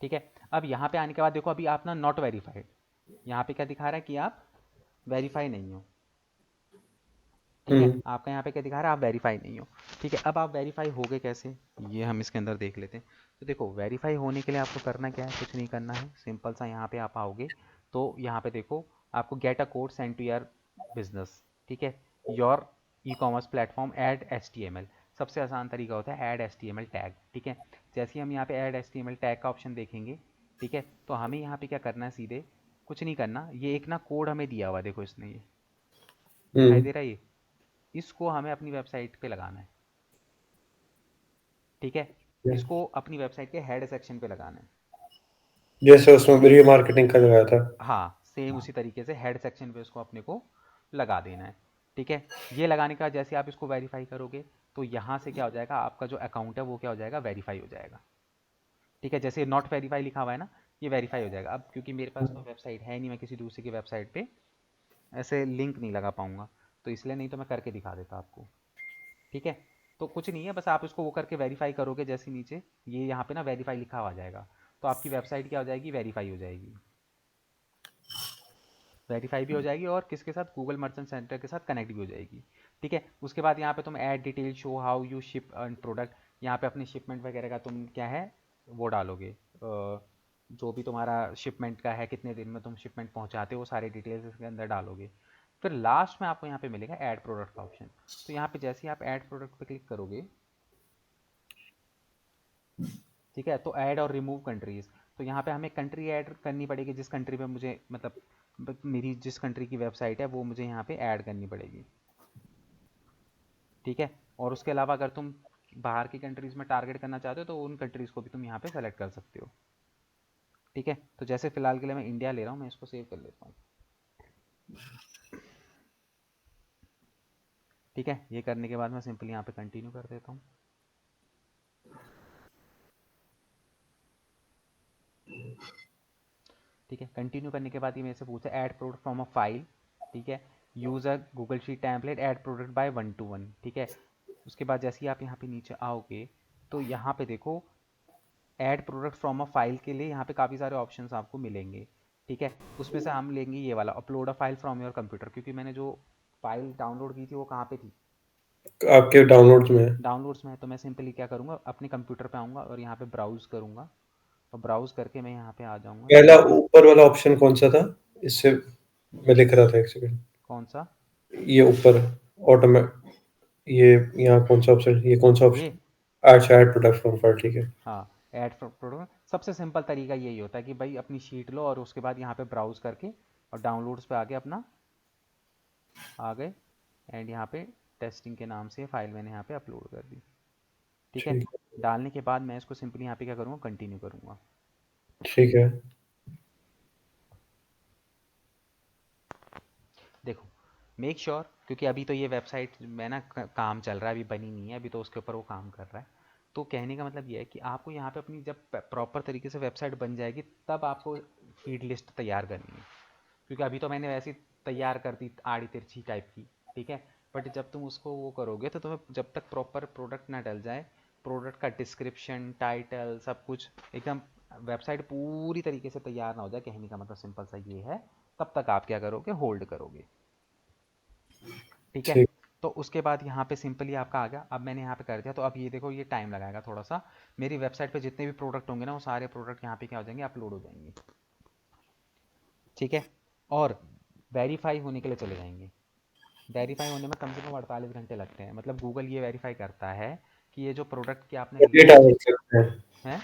ठीक है, अब यहाँ पे आने के बाद देखो, अभी आप ना नॉट वेरीफाइड, यहाँ पे क्या दिखा रहा है कि आप वेरीफाई नहीं हो। ठीक है।
हम्म।
आपका यहाँ पे क्या दिखा रहा है, आप वेरीफाई नहीं हो। ठीक है। अब आप वेरीफाई हो गए कैसे, ये हम इसके अंदर देख लेते हैं। तो देखो, वेरीफाई होने के लिए आपको करना क्या है, कुछ नहीं करना है, सिंपल सा यहाँ पे आप आओगे, तो यहाँ पे देखो, आपको get a code send to your business. ठीक है। Your e commerce platform add S T M L, सबसे आसान तरीका होता है add S T M L tag. ठीक है। जैसे ही हम यहाँ पे add S T M L tag का ऑप्शन देखेंगे, ठीक है, तो हमें यहाँ पे क्या करना है, सीधे कुछ नहीं करना, ये एक ना कोड हमें दिया हुआ है, देखो इसने ये दिखाई
हम्म।
दे रहा है ये, इसको हमें अपनी वेबसाइट पे लगाना है। ठीक है। इसको अपनी वेबसाइट के हेड सेक्शन पे लगाना है।
जैसे उसमें वीडियो मार्केटिंग का लगाया था।
हाँ, सेम उसी तरीके से हेड सेक्शन पे उसको अपने को लगा देना है। ठीक है। ये लगाने का जैसे आप इसको वेरीफाई करोगे, तो यहाँ से क्या हो जाएगा, आपका जो अकाउंट है वो क्या हो जाएगा, वेरीफाई हो जाएगा। ठीक है। जैसे नॉट वेरीफाई लिखा हुआ है ना, ये वेरीफाई हो जाएगा। अब क्योंकि मेरे पास तो वेबसाइट है नहीं, मैं किसी दूसरे की वेबसाइट पे ऐसे लिंक नहीं लगा पाऊंगा, तो इसलिए, नहीं तो मैं करके दिखा देता आपको। ठीक है। तो कुछ नहीं है, बस आप इसको वो करके वेरीफाई करोगे, जैसे नीचे ये यहाँ पे ना वेरीफाई लिखा हुआ आ जाएगा, तो आपकी वेबसाइट क्या हो जाएगी, वेरीफाई हो जाएगी। वेरीफाई भी हो जाएगी और किसके साथ, गूगल मर्चेंट सेंटर के साथ कनेक्ट भी हो जाएगी। ठीक है। उसके बाद यहाँ पे तुम add detail show how you ship and product, यहाँ पे अपनी शिपमेंट वगैरह का तुम क्या है वो डालोगे, जो भी तुम्हारा शिपमेंट का है, कितने दिन में तुम शिपमेंट पहुँचाते हो, वो सारे डिटेल्स इसके अंदर डालोगे। फिर लास्ट में आपको यहाँ पे मिलेगा ऐड प्रोडक्ट का ऑप्शन। तो यहाँ पे जैसे ही आप ऐड प्रोडक्ट पे क्लिक करोगे, ठीक है, तो ऐड और रिमूव कंट्रीज, तो यहाँ पे हमें कंट्री ऐड करनी पड़ेगी, जिस कंट्री में मुझे मतलब मेरी जिस कंट्री की वेबसाइट है वो मुझे यहाँ पे ऐड करनी पड़ेगी। ठीक है। और उसके अलावा अगर तुम बाहर की कंट्रीज़ में टारगेट करना चाहते हो, तो उन कंट्रीज़ को भी तुम यहाँ पे सेलेक्ट कर सकते हो। ठीक है। तो जैसे फिलहाल के लिए मैं इंडिया ले रहा हूँ, मैं इसको सेव कर लेता हूँ। ठीक है। ये करने के बाद मैं सिंपली यहाँ पे कंटिन्यू कर देता हूँ। ठीक है। कंटिन्यू करने के बाद ये मेरे से पूछा add product from a file. ठीक है। Use a Google sheet template add product by 1 to 1। ठीक है। उसके बाद जैसे ही आप यहाँ पे नीचे आओगे, तो यहाँ पे देखो, add product from a file के लिए यहाँ पे काफ़ी सारे ऑप्शंस आपको मिलेंगे। ठीक है। उसमें से हम लेंगे ये वाला, upload a file from your computer, क्योंकि मैंने जो फाइल डाउनलोड की थी वो कहाँ पे थी,
आपके डाउनलोड्स में है।
डाउनलोड्स में है। तो मैं सिंपली क्या करूँगा, अपने कंप्यूटर पे आऊँगा और यहाँ पे ब्राउज़ करूँगा, और ब्राउज करके मैं यहाँ पे आ जाऊँगा।
पहला ऊपर वाला ऑप्शन कौन सा था? इससे मैं लिख रहा था, एक सेकंड।
कौन सा?
ये ऊपर ऑटोमे ये यहाँ कौन सा ऑप्शन, ये कौन सा
ये
ऑप्शन? अच्छा, ऐड प्रोडक्ट फ्रॉम फाइल, ठीक है।
हाँ, ऐड प्रोडक्ट सबसे सिंपल तरीका यही होता है कि भाई अपनी शीट लो और उसके बाद यहाँ पे ब्राउज करके और डाउनलोड्स पे आके अपना आ गए, एंड यहाँ पे टेस्टिंग के नाम से फाइल मैंने यहाँ पे अपलोड कर दी। ठीक है,
ठीक
डालने के बाद मैं इसको सिंपली यहाँ पे क्या करूँगा, कंटिन्यू करूँगा।
ठीक है।
देखो, मेक श्योर क्योंकि अभी तो ये वेबसाइट में ना काम चल रहा है, अभी बनी नहीं है, अभी तो उसके ऊपर वो काम कर रहा है। तो कहने का मतलब ये है कि आपको यहाँ पे अपनी जब प्रॉपर तरीके से वेबसाइट बन जाएगी तब आपको फीड लिस्ट तैयार करनी है, क्योंकि अभी तो मैंने वैसे ही तैयार कर दी आड़ी तिरछी टाइप की। ठीक है, बट जब तुम उसको वो करोगे तो तुम्हें जब तक प्रॉपर प्रोडक्ट ना डल जाए, प्रोडक्ट का डिस्क्रिप्शन, टाइटल, सब कुछ एकदम वेबसाइट पूरी तरीके से तैयार ना हो जाए, कहने का मतलब सिंपल सा ये है, तब तक आप क्या करोगे, होल्ड करोगे। ठीक है,
ठीक।
तो उसके बाद यहाँ पे सिंपली आपका आ गया। अब मैंने यहाँ पे कर दिया, तो अब ये देखो ये टाइम लगाएगा थोड़ा सा। मेरी वेबसाइट पे जितने भी प्रोडक्ट होंगे ना वो सारे प्रोडक्ट यहाँ पे क्या हो जाएंगे, अपलोड हो जाएंगे। ठीक है, और वेरीफाई होने के लिए चले जाएंगे। वेरीफाई होने में कम से कम 48 घंटे लगते हैं, मतलब गूगल ये वेरीफाई करता है कि ये जो प्रोडक्ट की आपने
48
लिस्ट
आवर्स लगते हैं।
है।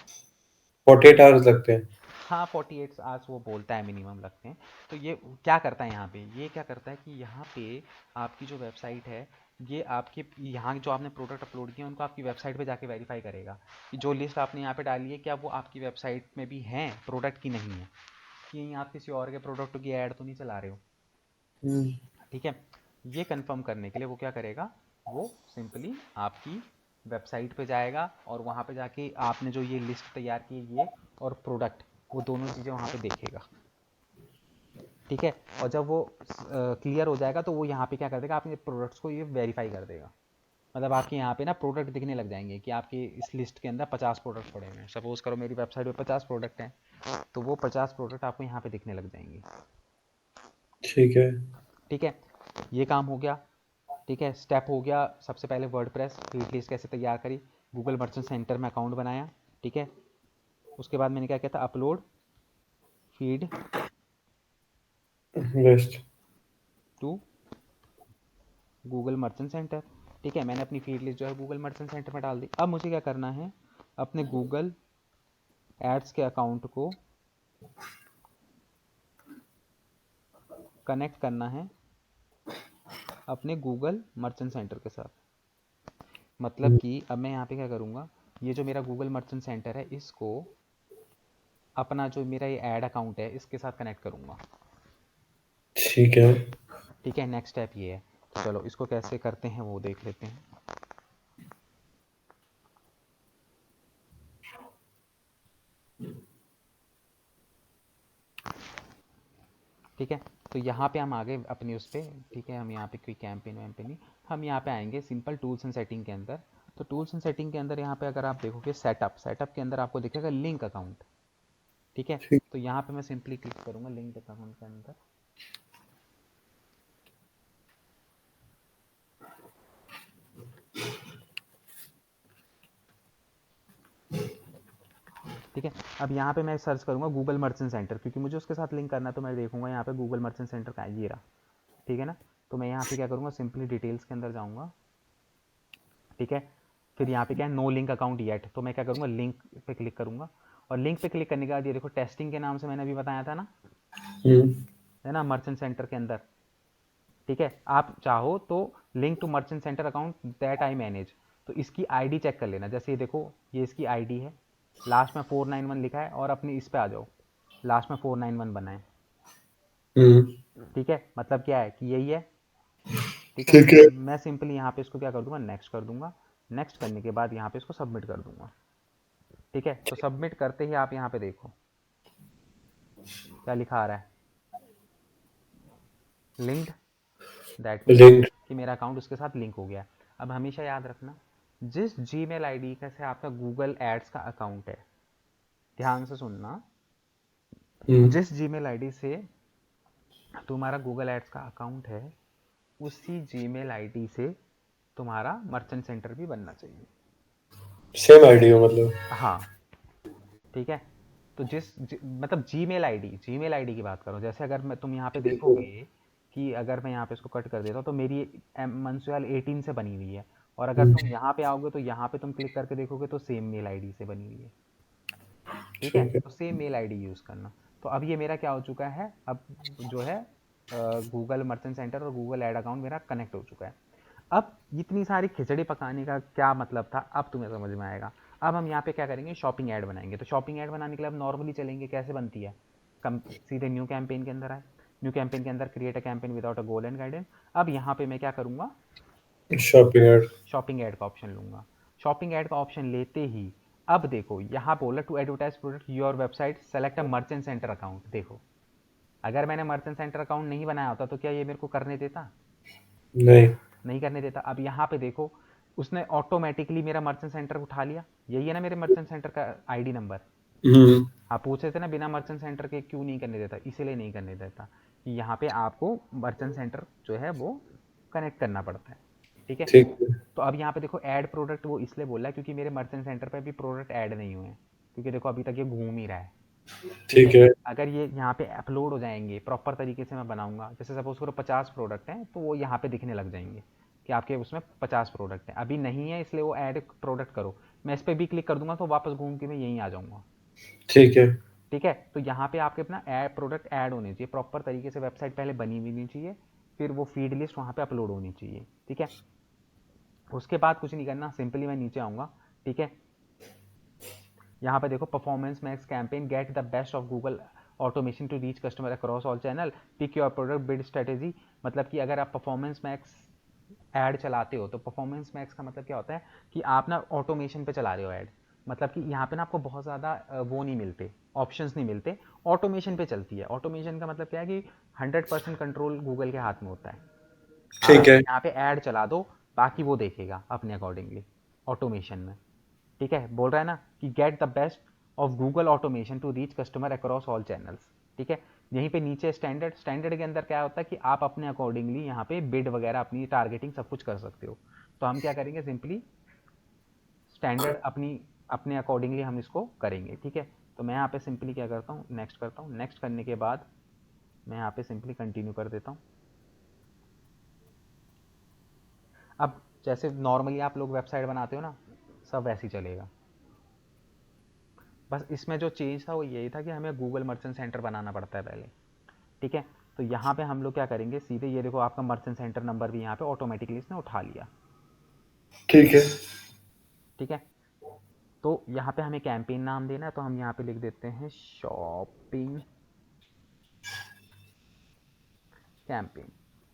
48 आवर्स लगते हैं।
हाँ, 48 आवर्स वो बोलता है मिनिमम लगते हैं। तो ये क्या करता है यहाँ पे, ये क्या करता है कि यहाँ पे आपकी जो वेबसाइट है, ये आपके यहाँ जो आपने प्रोडक्ट अपलोड किए उनको आपकी वेबसाइट पे जाके वेरीफाई करेगा कि जो लिस्ट आपने यहाँ पे डाली है क्या वो आपकी वेबसाइट में भी हैं प्रोडक्ट की नहीं है, कि यहीं आप किसी और के प्रोडक्ट की ऐड तो नहीं चला रहे हो।
हम्म।
ठीक है, ये कंफर्म करने के लिए वो क्या करेगा, वो सिंपली आपकी वेबसाइट पे जाएगा और वहाँ पे जाके आपने जो ये लिस्ट तैयार की है ये और प्रोडक्ट, वो दोनों चीज़ें वहाँ पे देखेगा। ठीक है, और जब वो क्लियर हो जाएगा तो वो यहाँ पे क्या कर देगा, आपके प्रोडक्ट्स को ये वेरीफाई कर देगा। मतलब आपके यहाँ पे ना प्रोडक्ट दिखने लग जाएंगे कि आपके इस लिस्ट के अंदर 50 प्रोडक्ट पड़े हुए हैं। सपोज करो मेरी वेबसाइट पे 50 प्रोडक्ट हैं, तो वो 50 प्रोडक्ट आपको यहाँ पे दिखने लग जाएंगे।
ठीक है।
ठीक है, ये काम हो गया। ठीक है, स्टेप हो गया, सबसे पहले वर्डप्रेस फीड लिस्ट कैसे तैयार करी, गूगल मर्चेंट सेंटर में अकाउंट बनाया। ठीक है, उसके बाद मैंने क्या किया था, upload feed
best.
To Google merchant centre. ठीक है, मैंने अपनी फीड लिस्ट जो है गूगल मर्चेंट सेंटर में डाल दी। अब मुझे क्या करना है, अपने गूगल एड्स के अकाउंट को कनेक्ट करना है अपने गूगल मर्चेंट सेंटर के साथ। मतलब कि अब मैं यहाँ पे क्या करूँगा, ये जो मेरा गूगल मर्चेंट सेंटर है इसको अपना जो मेरा ये ऐड अकाउंट है इसके साथ कनेक्ट करूँगा।
ठीक है।
ठीक है, नेक्स्ट स्टेप ये है। तो चलो इसको कैसे करते हैं वो देख लेते हैं। ठीक है, तो यहाँ पे हम आ गए अपने उस पर। ठीक है, हम यहाँ पे कोई कैंपेन वैम्पेन नहीं, हम यहाँ पे आएंगे सिंपल टूल्स एंड सेटिंग के अंदर। तो टूल्स एंड सेटिंग के अंदर यहाँ पे अगर आप देखोगे सेटअप, सेटअप के अंदर आपको दिखेगा लिंक अकाउंट। ठीक है,
ठीक।
तो यहाँ पे मैं सिंपली क्लिक करूँगा लिंक अकाउंट के अंदर। ठीक है, अब यहाँ पे मैं सर्च करूँगा गूगल मर्चेंट सेंटर, क्योंकि मुझे उसके साथ लिंक करना है। तो मैं देखूंगा यहाँ पे गूगल मर्चेंट सेंटर का ये रहा। ठीक है ना, तो मैं यहाँ पे क्या करूँगा, सिंपली डिटेल्स के अंदर जाऊँगा। ठीक है, फिर यहाँ पे क्या है, नो लिंक अकाउंट येट, तो मैं क्या करूँगा, लिंक पे क्लिक करूँगा। और लिंक पे क्लिक करने के बाद ये देखो टेस्टिंग के नाम से मैंने अभी बताया था ना,
हम्म।
है ना, मर्चेंट सेंटर के अंदर। ठीक है, आप चाहो तो link to merchant centre account that I manage, तो इसकी आईडी चेक कर लेना। जैसे ये देखो ये इसकी आईडी है, लास्ट में 491 लिखा है, और अपनी इस पे आ जाओ, लास्ट में 491 बना है।
हम्म।
ठीक है, मतलब क्या है कि यही है। ठीक है,
ठीक है।
मैं सिंपली यहाँ पे इसको क्या कर दूंगा, नेक्स्ट कर दूंगा। नेक्स्ट करने के बाद यहाँ पे इसको सबमिट कर दूंगा। ठीक है, तो सबमिट करते ही आप यहाँ पे देखो क्या लिखा आ रहा है, लिंक्ड, दैट मीन्स
लिंक।
कि मेरा अकाउंट उसके साथ लिंक हो गया। अब हमेशा याद रखना, जिस जीमेल आईडी का से आपका गूगल एड्स का अकाउंट है, ध्यान से सुनना,
हम्म।
जिस जीमेल आईडी से तुम्हारा गूगल एड्स का अकाउंट है उसी जीमेल आईडी से तुम्हारा मर्चेंट सेंटर भी बनना चाहिए।
सेम आईडी हो मतलब?
हाँ, ठीक है, तो मतलब जीमेल आईडी की बात करो। जैसे अगर मैं तुम यहाँ पे
ठीक है।
देखोगे कि अगर मैं यहाँ पे इसको कट कर देता हूँ तो मेरी मंसूयाल 18 से बनी हुई है, और अगर तुम
हम्म,
यहाँ पे आओगे तो यहाँ पे तुम क्लिक करके देखोगे तो सेम मेल आईडी से बनी हुई है। ठीक है,
ठीक है।
तो सेम मेल आईडी यूज़ करना। तो अब ये मेरा क्या हो चुका है, अब जो है गूगल मर्चेंट सेंटर और गूगल ऐड अकाउंट मेरा कनेक्ट हो चुका है। अब इतनी सारी खिचड़ी पकाने का क्या मतलब था, अब तुम्हें समझ में आएगा। अब हम यहाँ पे क्या करेंगे, शॉपिंग ऐड बनाएंगे। तो शॉपिंग ऐड बनाने के लिए अब नॉर्मली चलेंगे, कैसे बनती है, कम सीधे न्यू कैंपेन के अंदर आए। न्यू कैंपेन के अंदर create a campaign without a goal and guidance. अब यहाँ पे मैं क्या करूँगा,
शॉपिंग ऐड।
शॉपिंग ऐड का ऑप्शन लूंगा। शॉपिंग ऐड का ऑप्शन लेते ही अब देखो यहाँ बोला to advertise product your website select a merchant centre account. देखो, अगर मैंने मर्चेंट सेंटर अकाउंट नहीं बनाया होता तो क्या ये मेरे को करने देता,
नहीं।
नहीं करने देता। अब यहाँ पे देखो, उसने ऑटोमेटिकली मेरा मर्चेंट सेंटर उठा लिया। यही है ना मेरे मर्चेंट सेंटर का आईडी नंबर।
हम्म।
आप पूछ रहे थे ना बिना मर्चेंट सेंटर के क्यों नहीं करने देता, इसीलिए नहीं करने देता कि यहाँ पे आपको मर्चेंट सेंटर जो है वो कनेक्ट करना पड़ता है। ठीक है,
ठीक है।
तो अब यहाँ पे देखो ऐड प्रोडक्ट वो इसलिए बोला है क्योंकि मेरे मर्चेंट सेंटर पे अभी प्रोडक्ट ऐड नहीं हुए हैं, क्योंकि देखो अभी तक ये घूम ही रहा है। ठीक है,
ठीक है।
अगर ये यहाँ पे अपलोड हो जाएंगे प्रॉपर तरीके से मैं बनाऊंगा, जैसे सपोज करो 50 प्रोडक्ट हैं तो वो यहाँ पे दिखने लग जाएंगे कि आपके उसमें 50 प्रोडक्ट हैं। अभी नहीं है इसलिए वो ऐड प्रोडक्ट करो, मैं इस पर भी क्लिक कर दूंगा तो वापस घूम के मैं यहीं आ जाऊंगा।
ठीक है।
ठीक है, तो यहाँ पे आपके अपना ऐड प्रोडक्ट ऐड होने चाहिए प्रॉपर तरीके से, वेबसाइट पहले बनी हुई नहीं चाहिए, फिर वो फीड लिस्ट वहाँ पे अपलोड होनी चाहिए। ठीक है, उसके बाद कुछ नहीं करना, सिंपली मैं नीचे आऊँगा। ठीक है, यहाँ पे देखो performance max campaign get the best of Google automation to reach customer across all channel, pick your product bid strategy. मतलब कि अगर आप परफॉर्मेंस मैक्स ऐड चलाते हो तो परफॉर्मेंस मैक्स का मतलब क्या होता है कि आप ना ऑटोमेशन पे चला रहे हो ऐड। मतलब कि यहाँ पे ना आपको बहुत ज़्यादा वो नहीं मिलते, ऑप्शंस नहीं मिलते, ऑटोमेशन पे चलती है। ऑटोमेशन का मतलब क्या है कि 100% कंट्रोल गूगल के हाथ में होता है। आप
ठीक है।
यहाँ पे ऐड चला दो, बाकी वो देखेगा अपने अकॉर्डिंगली ऑटोमेशन में। ठीक है, बोल रहा है ना कि get the best of Google automation to reach customer across all channels. ठीक है, यहीं पे नीचे स्टैंडर्ड, स्टैंडर्ड के अंदर क्या होता है कि आप अपने अकॉर्डिंगली यहाँ पे बिड वगैरह अपनी टारगेटिंग सब कुछ कर सकते हो। तो हम क्या करेंगे, सिंपली स्टैंडर्ड अपनी अपने अकॉर्डिंगली हम इसको करेंगे। ठीक है, तो मैं यहाँ पे सिंपली क्या करता हूँ, नेक्स्ट करता हूँ। नेक्स्ट करने के बाद मैं यहाँ पे सिंपली कंटिन्यू कर देता हूँ। अब जैसे नॉर्मली आप लोग वेबसाइट बनाते हो ना, सब वैसे ही चलेगा। बस इसमें जो चेंज था वो यही था कि हमें गूगल मर्चेंट सेंटर बनाना पड़ता है पहले। ठीक है, तो यहाँ पे हम लोग क्या करेंगे, सीधे ये देखो आपका मर्चेंट सेंटर नंबर भी यहाँ पे ऑटोमेटिकली इसने उठा लिया।
ठीक है।
ठीक है, तो यहाँ पे हमें कैंपेन नाम देना है, तो हम यहाँ पे लिख देते हैं शॉपिंग कैंपेन।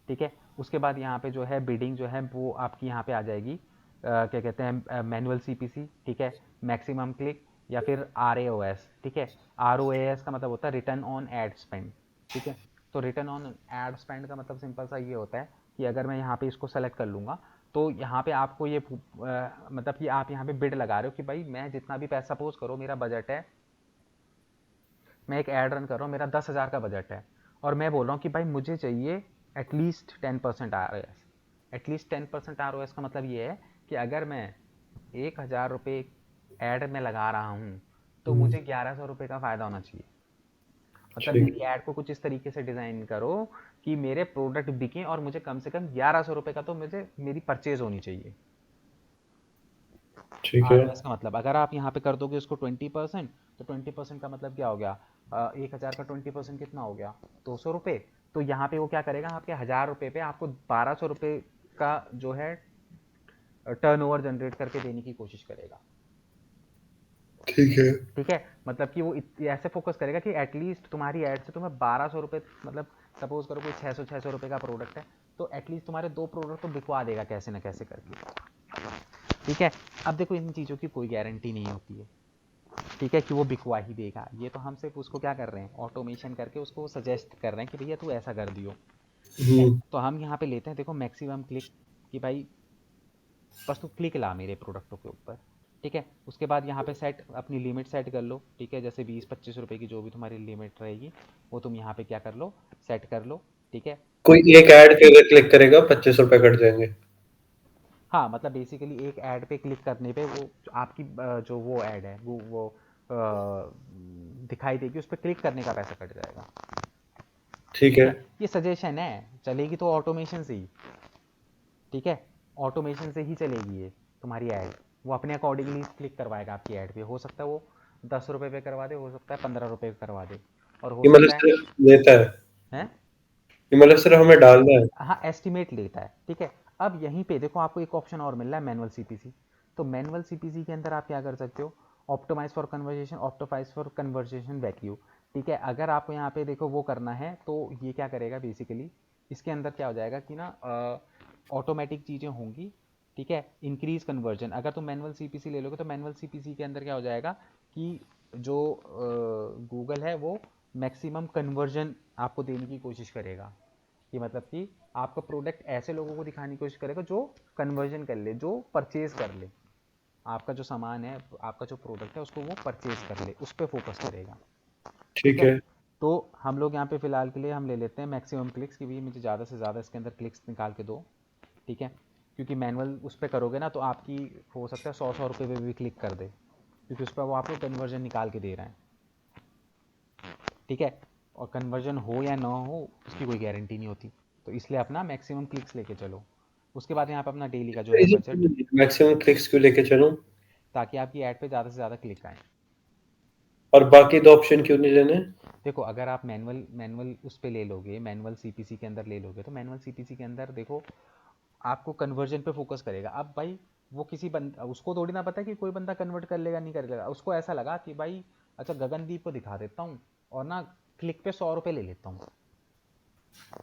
ठीक है, उसके बाद यहाँ पे जो है बिडिंग जो है वो आपकी यहाँ पे आ जाएगी, क्या कहते हैं, मैनुअल सीपीसी। ठीक है, मैक्सिमम क्लिक या फिर RAOS। ठीक है, ROAS का मतलब होता है रिटर्न ऑन एड स्पेंड। ठीक है, तो रिटर्न ऑन एड स्पेंड का मतलब सिंपल सा ये होता है कि अगर मैं यहाँ पे इसको सेलेक्ट कर लूँगा तो यहाँ पे आपको ये मतलब कि आप यहाँ पे बिड लगा रहे हो कि भाई मैं जितना भी पैसा, सपोज करो मेरा बजट है, मैं एक ऐड रन कर रहा हूँ, मेरा 10,000 का बजट है, और मैं बोल रहा हूँ कि भाई मुझे चाहिए एटलीस्ट 10% ROS। एटलीस्ट 10% ROS का मतलब ये है कि अगर मैं 1,000 रुपये ऐड में लगा रहा हूँ तो
हम्म,
मुझे 1,100 रुपये का फ़ायदा होना चाहिए। मतलब
ठीक।
मेरी ऐड को कुछ इस तरीके से डिज़ाइन करो कि मेरे प्रोडक्ट बिकें और मुझे कम से कम 1,100 रुपये का तो मुझे मेरी परचेज होनी चाहिए।
ठीक है।
ROS का मतलब अगर आप यहाँ पे कर दोगे उसको 20%, तो 20% का मतलब क्या हो गया, 1,000 का 20% कितना हो गया, 200 रुपये। तो यहाँ पे वो क्या करेगा, आपके 1,000 रुपये पे आपको 1,200 रुपये का जो है टर्नओवर जनरेट करके देने की कोशिश करेगा।
ठीक है।
ठीक है, मतलब कि वो ऐसे फोकस करेगा कि एटलीस्ट तुम्हारी ऐड से तुम्हें 1,200 रुपये, मतलब सपोज करो कोई 600 रुपये का प्रोडक्ट है, तो एटलीस्ट तुम्हारे 2 प्रोडक्ट तो बिकवा देगा कैसे ना कैसे करके। ठीक है, अब देखो इन चीज़ों की कोई गारंटी नहीं होती है। ठीक है, कि वो बिकवा ही देगा, ये तो हम सिर्फ उसको क्या कर रहे हैं, ऑटोमेशन करके उसको सजेस्ट कर रहे हैं कि भैया तू ऐसा कर दियो। ठीक है,
हम्म।
तो हम यहाँ पे लेते हैं देखो मैक्सिमम क्लिक, कि भाई बस तू क्लिक ला मेरे प्रोडक्टों के ऊपर। ठीक है, उसके बाद यहाँ पे सेट अपनी लिमिट सेट कर लो। ठीक है, जैसे 20-25 रुपये की जो भी तुम्हारी लिमिट रहेगी वो तुम यहाँ पे क्या कर लो, सेट कर लो। ठीक है,
कोई एक ऐड पे अगर क्लिक करेगा 25 रुपए कट जाएंगे।
हाँ मतलब बेसिकली एक ऐड पे क्लिक करने पे वो आपकी जो वो ऐड है वो दिखाई देगी, उस पर क्लिक करने का पैसा कट जाएगा।
ठीक
ठीक
है।
है, ये सजेशन है, चलेगी तो ऑटोमेशन से ही। ठीक है, ऑटोमेशन से ही चलेगी ये तुम्हारी ऐड, वो अपने अकॉर्डिंगली क्लिक करवाएगा आपकी ऐड पे। हो सकता है वो 10 रुपये पे करवा दे, हो सकता है 15 रुपये पे करवा दे, और हो
ये मतलब
सकता है
सिर्फ लेता है,
हैं।
ये मतलब सिर्फ हमें डालना है।
हाँ, एस्टिमेट लेता है। ठीक है, अब यहीं पे देखो आपको एक ऑप्शन और मिल रहा है, मैनुअल सीपीसी। तो मैनुअल सीपीसी के अंदर आप क्या कर सकते हो, optimise for conversion, optimise for conversion value. ठीक है, अगर आपको यहाँ पे देखो वो करना है तो ये क्या करेगा बेसिकली, इसके अंदर क्या हो जाएगा कि ना ऑटोमेटिक चीज़ें होंगी। ठीक है, इंक्रीज कन्वर्जन, अगर तुम मैनुअल सीपीसी ले लोगे तो मैनुअल सीपीसी के अंदर क्या हो जाएगा कि जो गूगल है वो मैक्सिमम कन्वर्जन आपको देने की कोशिश करेगा। कि मतलब कि आपका प्रोडक्ट ऐसे लोगों को दिखाने की कोशिश करेगा जो कन्वर्जन कर ले, जो परचेज कर ले, आपका जो सामान है, आपका जो प्रोडक्ट है उसको वो परचेज कर ले, उस पर फोकस करेगा। ठीक
ठीक
है,
है।
तो हम लोग यहाँ पे फिलहाल के लिए हम ले लेते हैं मैक्सिमम क्लिक्स, कि भाई मुझे ज़्यादा से ज़्यादा इसके अंदर क्लिक्स निकाल के दो। ठीक है, क्योंकि मैनुअल उस पर करोगे ना तो आपकी हो सकता है 100 रुपये पे भी क्लिक कर दे, क्योंकि उस पर वो आपको कन्वर्जन निकाल के दे रहा है। ठीक है, और कन्वर्जन हो या ना हो उसकी कोई गारंटी नहीं होती, तो इसलिए अपना मैक्सिमम क्लिक्स लेके चलो। उसके बाद यहाँ पे अपना डेली का जो है बजट,
मैक्सिमम क्लिक्स क्यों लेके चलूं?
ताकि आपकी ऐड पे ज़्यादा से ज़्यादा क्लिक आए।
और बाकी दो ऑप्शन क्यों नहीं लेने?
देखो, अगर आप मैनुअल मैनुअल उस पे ले लोगे, मैनुअल सीपीसी के अंदर ले लोगे, तो मैनुअल सीपीसी के अंदर देखो आपको कन्वर्जन पे फोकस करेगा। अब भाई वो किसी बंद उसको थोड़ी ना पता है कि कोई बंदा कन्वर्ट कर लेगा नहीं कर लेगा, उसको ऐसा लगा कि भाई अच्छा गगनदीप को दिखा देता हूँ और ना क्लिक पे 100 रुपये ले लेता हूँ।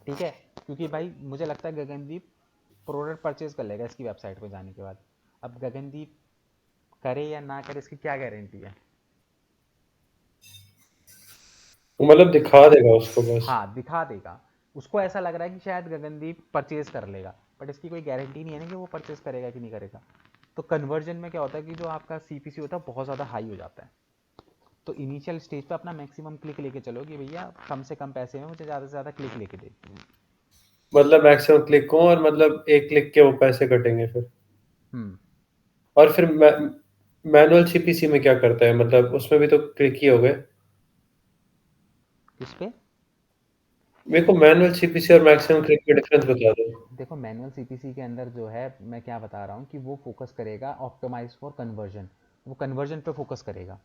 ठीक है, क्योंकि भाई मुझे लगता है गगनदीप प्रोडक्ट परचेज कर लेगा इसकी वेबसाइट पर जाने के बाद। अब गगनदीप करे या ना करे इसकी क्या गारंटी है।
वो मतलब दिखा देगा उसको बस।
हाँ, दिखा देगा, उसको ऐसा लग रहा है कि शायद गगनदीप परचेज कर लेगा, बट इसकी कोई गारंटी नहीं है ना कि वो परचेज करेगा कि नहीं करेगा। तो कन्वर्जन में क्या होता है कि जो आपका सीपीसी होता है बहुत ज़्यादा हाई हो जाता है। तो इनिशियल स्टेज पे अपना मैक्सिमम क्लिक लेके चलो कि भैया कम से कम पैसे में मुझे ज़्यादा से ज़्यादा क्लिक लेके दे।
मतलब मैक्सिमम क्लिक को, और मतलब एक क्लिक के वो पैसे कटेंगे फिर।
हम्म।
और फिर मैनुअल सीपीसी में क्या करता है, मतलब उसमें भी तो क्लिक ही हो गए।
किस पे?
मेरे को मैनुअल सीपीसी और मैक्सिमम क्लिक का डिफरेंस बता दो।
देखो, मैनुअल सीपीसी के अंदर जो है मैं क्या बता रहा हूँ कि वो फोकस करेगा ऑप्टिमाइज फॉर कन्वर्जन, वो कन्वर्जन पे फोकस करेगा।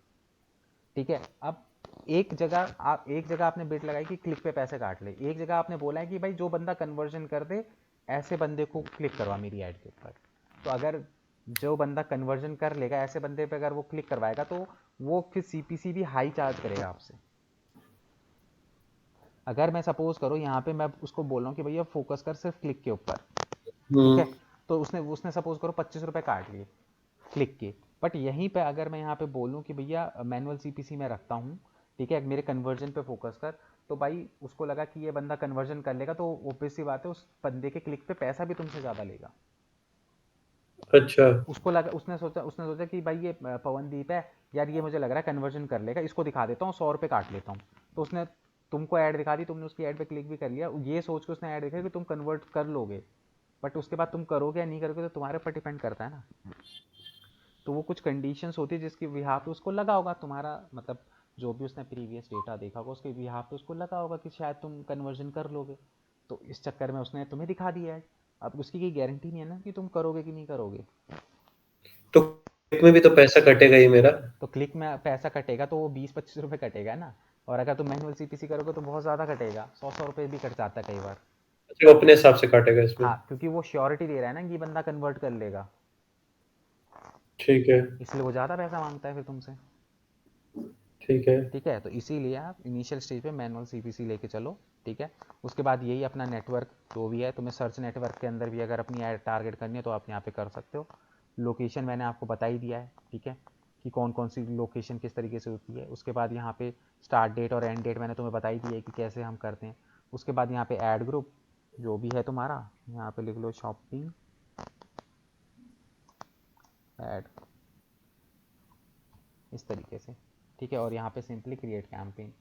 ठीक है, अब एक जगह आपने बिट लगाई कि क्लिक पे पैसे काट ले, एक जगह आपने बोला है कि भाई जो बंदा कन्वर्जन कर दे ऐसे बंदे को क्लिक करवा मेरी ऐड के ऊपर। तो अगर जो बंदा कन्वर्जन कर लेगा ऐसे बंदे पे अगर वो क्लिक करवाएगा तो वो फिर सीपीसी भी हाई चार्ज करेगा आपसे। अगर मैं सपोज करो यहाँ पे मैं उसको बोल रहा हूँ कि भैया फोकस कर सिर्फ क्लिक के ऊपर। ठीक है,
हम्म।
तो उसने उसने सपोज करो 25 रुपये काट लिए क्लिक के। बट यहीं पे अगर मैं यहाँ पे बोलूँ कि भैया मैनुअल सीपीसी में रखता हूँ, ठीक है, मेरे कन्वर्जन पे फोकस कर, तो भाई उसको लगा कि ये बंदा कन्वर्जन कर लेगा, तो ऑब्वियस सी बात है उस बंदे के क्लिक पे पैसा भी तुमसे ज़्यादा लेगा।
अच्छा।
उसको लगा, उसने सोचा कि भाई ये पवनदीप है यार, ये मुझे लग रहा है कन्वर्जन कर लेगा, इसको दिखा देता हूँ 100 रुपये काट लेता हूँ। तो उसने तुमको ऐड दिखा दी, तुमने उसकी ऐड पे क्लिक भी कर लिया, ये सोच के उसने ऐड दिखाई कि तुम कन्वर्ट कर लोगे। बट उसके बाद तुम करोगे या नहीं करोगे तो तुम्हारे ऊपर डिपेंड करता है ना। तो वो कुछ कंडीशंस होती है जिसके बिहाफ पे उसको लगा होगा तुम्हारा, मतलब जो भी उसने प्रीवियस डेटा देखा होगा उसके बिहाफ पे उसको लगा होगा कि शायद तुम कन्वर्जन कर लोगे, तो इस चक्कर में उसने तुम्हें दिखा दिया है। अब उसकी कोई गारंटी नहीं है ना कि तुम करोगे कि नहीं करोगे।
तो क्लिक में भी तो पैसा कटेगा ही मेरा।
तो क्लिक में पैसा कटेगा तो वो 20-25 रुपये कटेगा ना, और अगर तुम मैनुअल सीपीसी करोगे तो बहुत ज़्यादा कटेगा, 100-100 रुपये भी कट जाता है कई बार।
अच्छा, वो अपने हिसाब से काटेगा इसमें।
हाँ, क्योंकि वो श्योरिटी दे रहा है ना कि ये बंदा कन्वर्ट कर लेगा,
ठीक है।
इसलिए वो ज़्यादा पैसा मांगता है फिर तुमसे।
ठीक है।
ठीक है, तो इसीलिए आप इनिशियल स्टेज पे मैनुअल सीपीसी लेके चलो। ठीक है, उसके बाद यही अपना नेटवर्क जो भी है, तुम्हें सर्च नेटवर्क के अंदर भी अगर अपनी ऐड टारगेट करनी है तो आप यहाँ पे कर सकते हो। लोकेशन मैंने आपको बता ही दिया है, ठीक है, कि कौन कौन सी लोकेशन किस तरीके से होती है। उसके बाद यहाँ पे स्टार्ट डेट और एंड डेट मैंने तुम्हें बता ही दिया है कि कैसे हम करते हैं। उसके बाद यहाँ पे ऐड ग्रुप जो भी है तुम्हारा, यहाँ पे लिख लो शॉपिंग ऐड, इस तरीके से। ठीक है, और यहाँ पे सिंपली क्रिएट कैंपेन।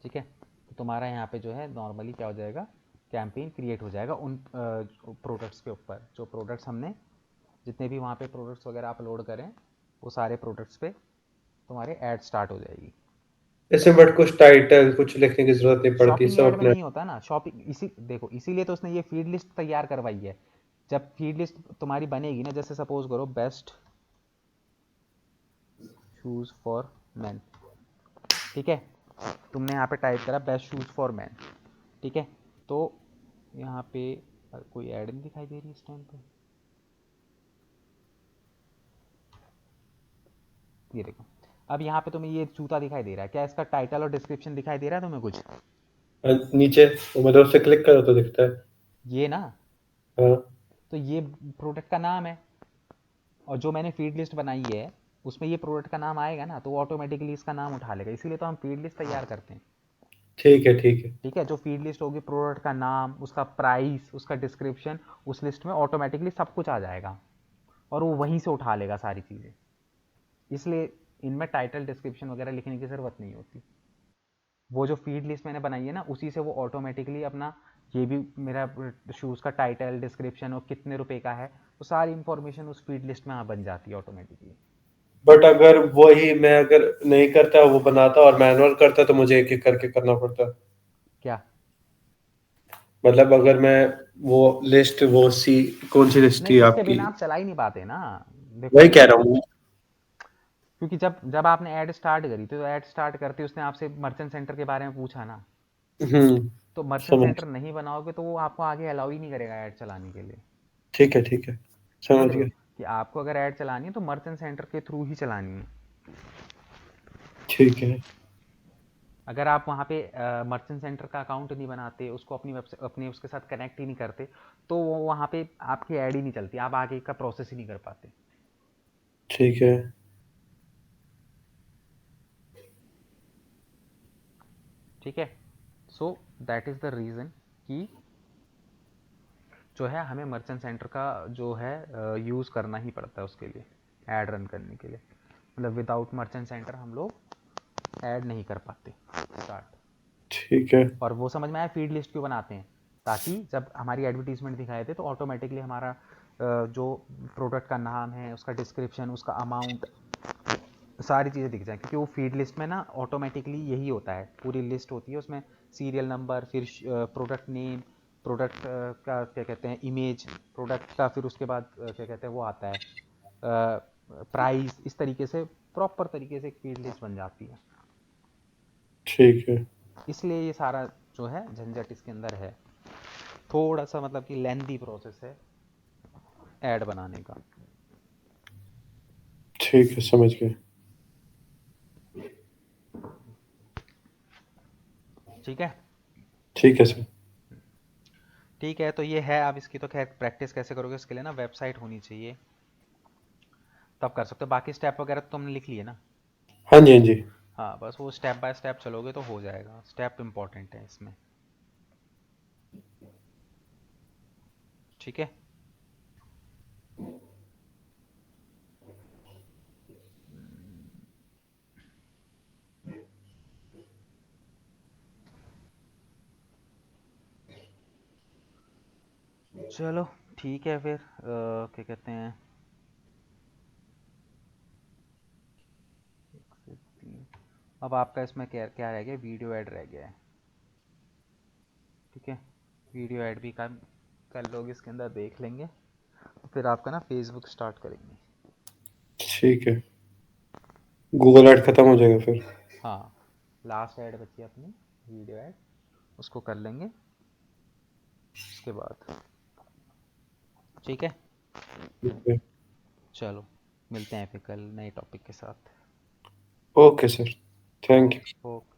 ठीक है, तो तुम्हारा यहाँ पे जो है नॉर्मली क्या हो जाएगा, कैंपेन क्रिएट हो जाएगा उन प्रोडक्ट्स के ऊपर जो प्रोडक्ट्स हमने जितने भी वहाँ पे प्रोडक्ट्स वगैरह अपलोड करें वो सारे प्रोडक्ट्स पे तुम्हारे ऐड स्टार्ट हो जाएगी।
इसमें बट कुछ टाइटल कुछ लिखने की जरूरत नहीं पड़ती,
शॉपिंग
सब
ऐड में
अपने।
नहीं होता ना, शॉपिंग इसी देखो इसीलिए तो उसने ये फीड लिस्ट तैयार करवाई है। जब फीड लिस्ट तुम्हारी बनेगी ना, जैसे सपोज करो बेस्ट शूज़ फॉर मैन, ठीक है, तुमने यहाँ पे टाइप करा बेस्ट शूज़ फॉर मैन, ठीक है, तो यहाँ पे कोई ऐड नहीं दिखाई दे रही इस टाइम पे। ये देखो, अब यहाँ पे तुम्हें ये जूता दिखाई दे रहा है, क्या इसका टाइटल और डिस्क्रिप्शन दिखाई दे रहा है तुम्हें कुछ?
नीचे तो मतलब उससे क्लिक करो तो दिखता है।
ये ना,
हाँ।
तो ये प्रोडक्ट का नाम है, और जो मैंने फीड लिस्ट बनाई है उसमें ये प्रोडक्ट का नाम आएगा ना, तो वो ऑटोमेटिकली इसका नाम उठा लेगा, इसीलिए तो हम फीड लिस्ट तैयार करते हैं।
ठीक है, ठीक है।
ठीक है, जो फीड लिस्ट होगी प्रोडक्ट का नाम, उसका प्राइस, उसका डिस्क्रिप्शन, उस लिस्ट में ऑटोमेटिकली सब कुछ आ जाएगा और वो वहीं से उठा लेगा सारी चीज़ें। इसलिए इनमें टाइटल डिस्क्रिप्शन वगैरह लिखने की ज़रूरत नहीं होती। वो जो फीड लिस्ट मैंने बनाई है ना, उसी से वो ऑटोमेटिकली अपना ये भी मेरा शूज़ का टाइटल डिस्क्रिप्शन और कितने रुपए का है, वो सारी इंफॉर्मेशन उस फीड लिस्ट में बन जाती है ऑटोमेटिकली।
बट अगर वही मैं अगर नहीं करता, वो बनाता और मैनुअल करता, तो मुझे एक एक करके करना पड़ता।
क्या?
मतलब अगर मैं वो लिस्ट, वो सी कौन सी लिस्ट
नहीं,
थी
इसके
आपकी?
बिना आप चला ही नहीं पाते ना। देखो,
वही कह रहा हूँ।
क्योंकि जब जब आपने ऐड स्टार्ट करी थी, तो ऐड स्टार्ट करते उसने आपसे मर्चेंट सेंटर के बारे में पूछा ना, तो मर्चेंट
समझ।
सेंटर नहीं बनाओगे तो वो आपको आगे अलाउ ही नहीं करेगा ऐड चलाने के लिए।
ठीक है, ठीक है।
समझ
समझ
रहे हो
गया।
कि आपको अगर ऐड चलानी है तो मर्चेंट सेंटर के थ्रू ही चलानी है।
ठीक है।
अगर आप वहाँ पे मर्चेंट सेंटर का अकाउंट नहीं बनाते, उसको अपनी वेबसाइट अपने उसके साथ कनेक्ट ही नहीं करते, तो वो वहाँ पे आपकी ऐड ही नहीं चलती, आप आगे का प्रोसेस ही नहीं कर पाते।
ठीक है।
ठीक है, so that is the reason कि जो है हमें मर्चेंट सेंटर का जो है यूज़ करना ही पड़ता है उसके लिए, ऐड रन करने के लिए। मतलब विदाउट मर्चेंट सेंटर हम लोग ऐड नहीं कर पाते स्टार्ट।
ठीक है।
और वो समझ में आया फीड लिस्ट क्यों बनाते हैं, ताकि जब हमारी एडवर्टीजमेंट दिखाए थे तो ऑटोमेटिकली हमारा जो प्रोडक्ट का नाम है, उसका डिस्क्रिप्शन, उसका अमाउंट, सारी चीज़ें दिख जाए, क्योंकि वो फीड लिस्ट में ना ऑटोमेटिकली यही होता है, पूरी लिस्ट होती है उसमें, सीरियल नंबर, फिर प्रोडक्ट नेम, प्रोडक्ट का क्या कहते हैं इमेज, प्रोडक्ट का फिर उसके बाद क्या कहते हैं वो आता है प्राइस, इस तरीके से प्रॉपर तरीके से एक फीड लिस्ट बन जाती है।
ठीक है।
इसलिए ये सारा जो है झंझट इसके अंदर है, थोड़ा सा मतलब कि लेंदी प्रोसेस है ऐड बनाने का।
ठीक है, समझ गया।
ठीक है।
ठीक है सर।
ठीक है, तो ये है, आप इसकी तो खैर प्रैक्टिस कैसे करोगे इसके लिए ना वेबसाइट होनी चाहिए, तब कर सकते हो। बाकी स्टेप वगैरह तो तुमने लिख लिए ना?
हाँ जी, हाँ जी।
हाँ, बस वो स्टेप बाय स्टेप चलोगे तो हो जाएगा, स्टेप इम्पॉर्टेंट है इसमें। ठीक है। चलो ठीक है फिर, क्या कहते हैं, एक से तीन, अब आपका इसमें क्या क्या रह गया, वीडियो ऐड रह गया है। ठीक है, वीडियो ऐड भी काम कर लोगे इसके अंदर, देख लेंगे, फिर आपका ना फेसबुक स्टार्ट करेंगे।
ठीक है। गूगल ऐड खत्म हो जाएगा फिर।
हाँ, लास्ट ऐड बची है अपनी वीडियो ऐड, उसको कर लेंगे उसके बाद। ठीक है,
ठीक है।
चलो मिलते हैं फिर कल नए टॉपिक के साथ।
Okay sir. Thank you.
Okay.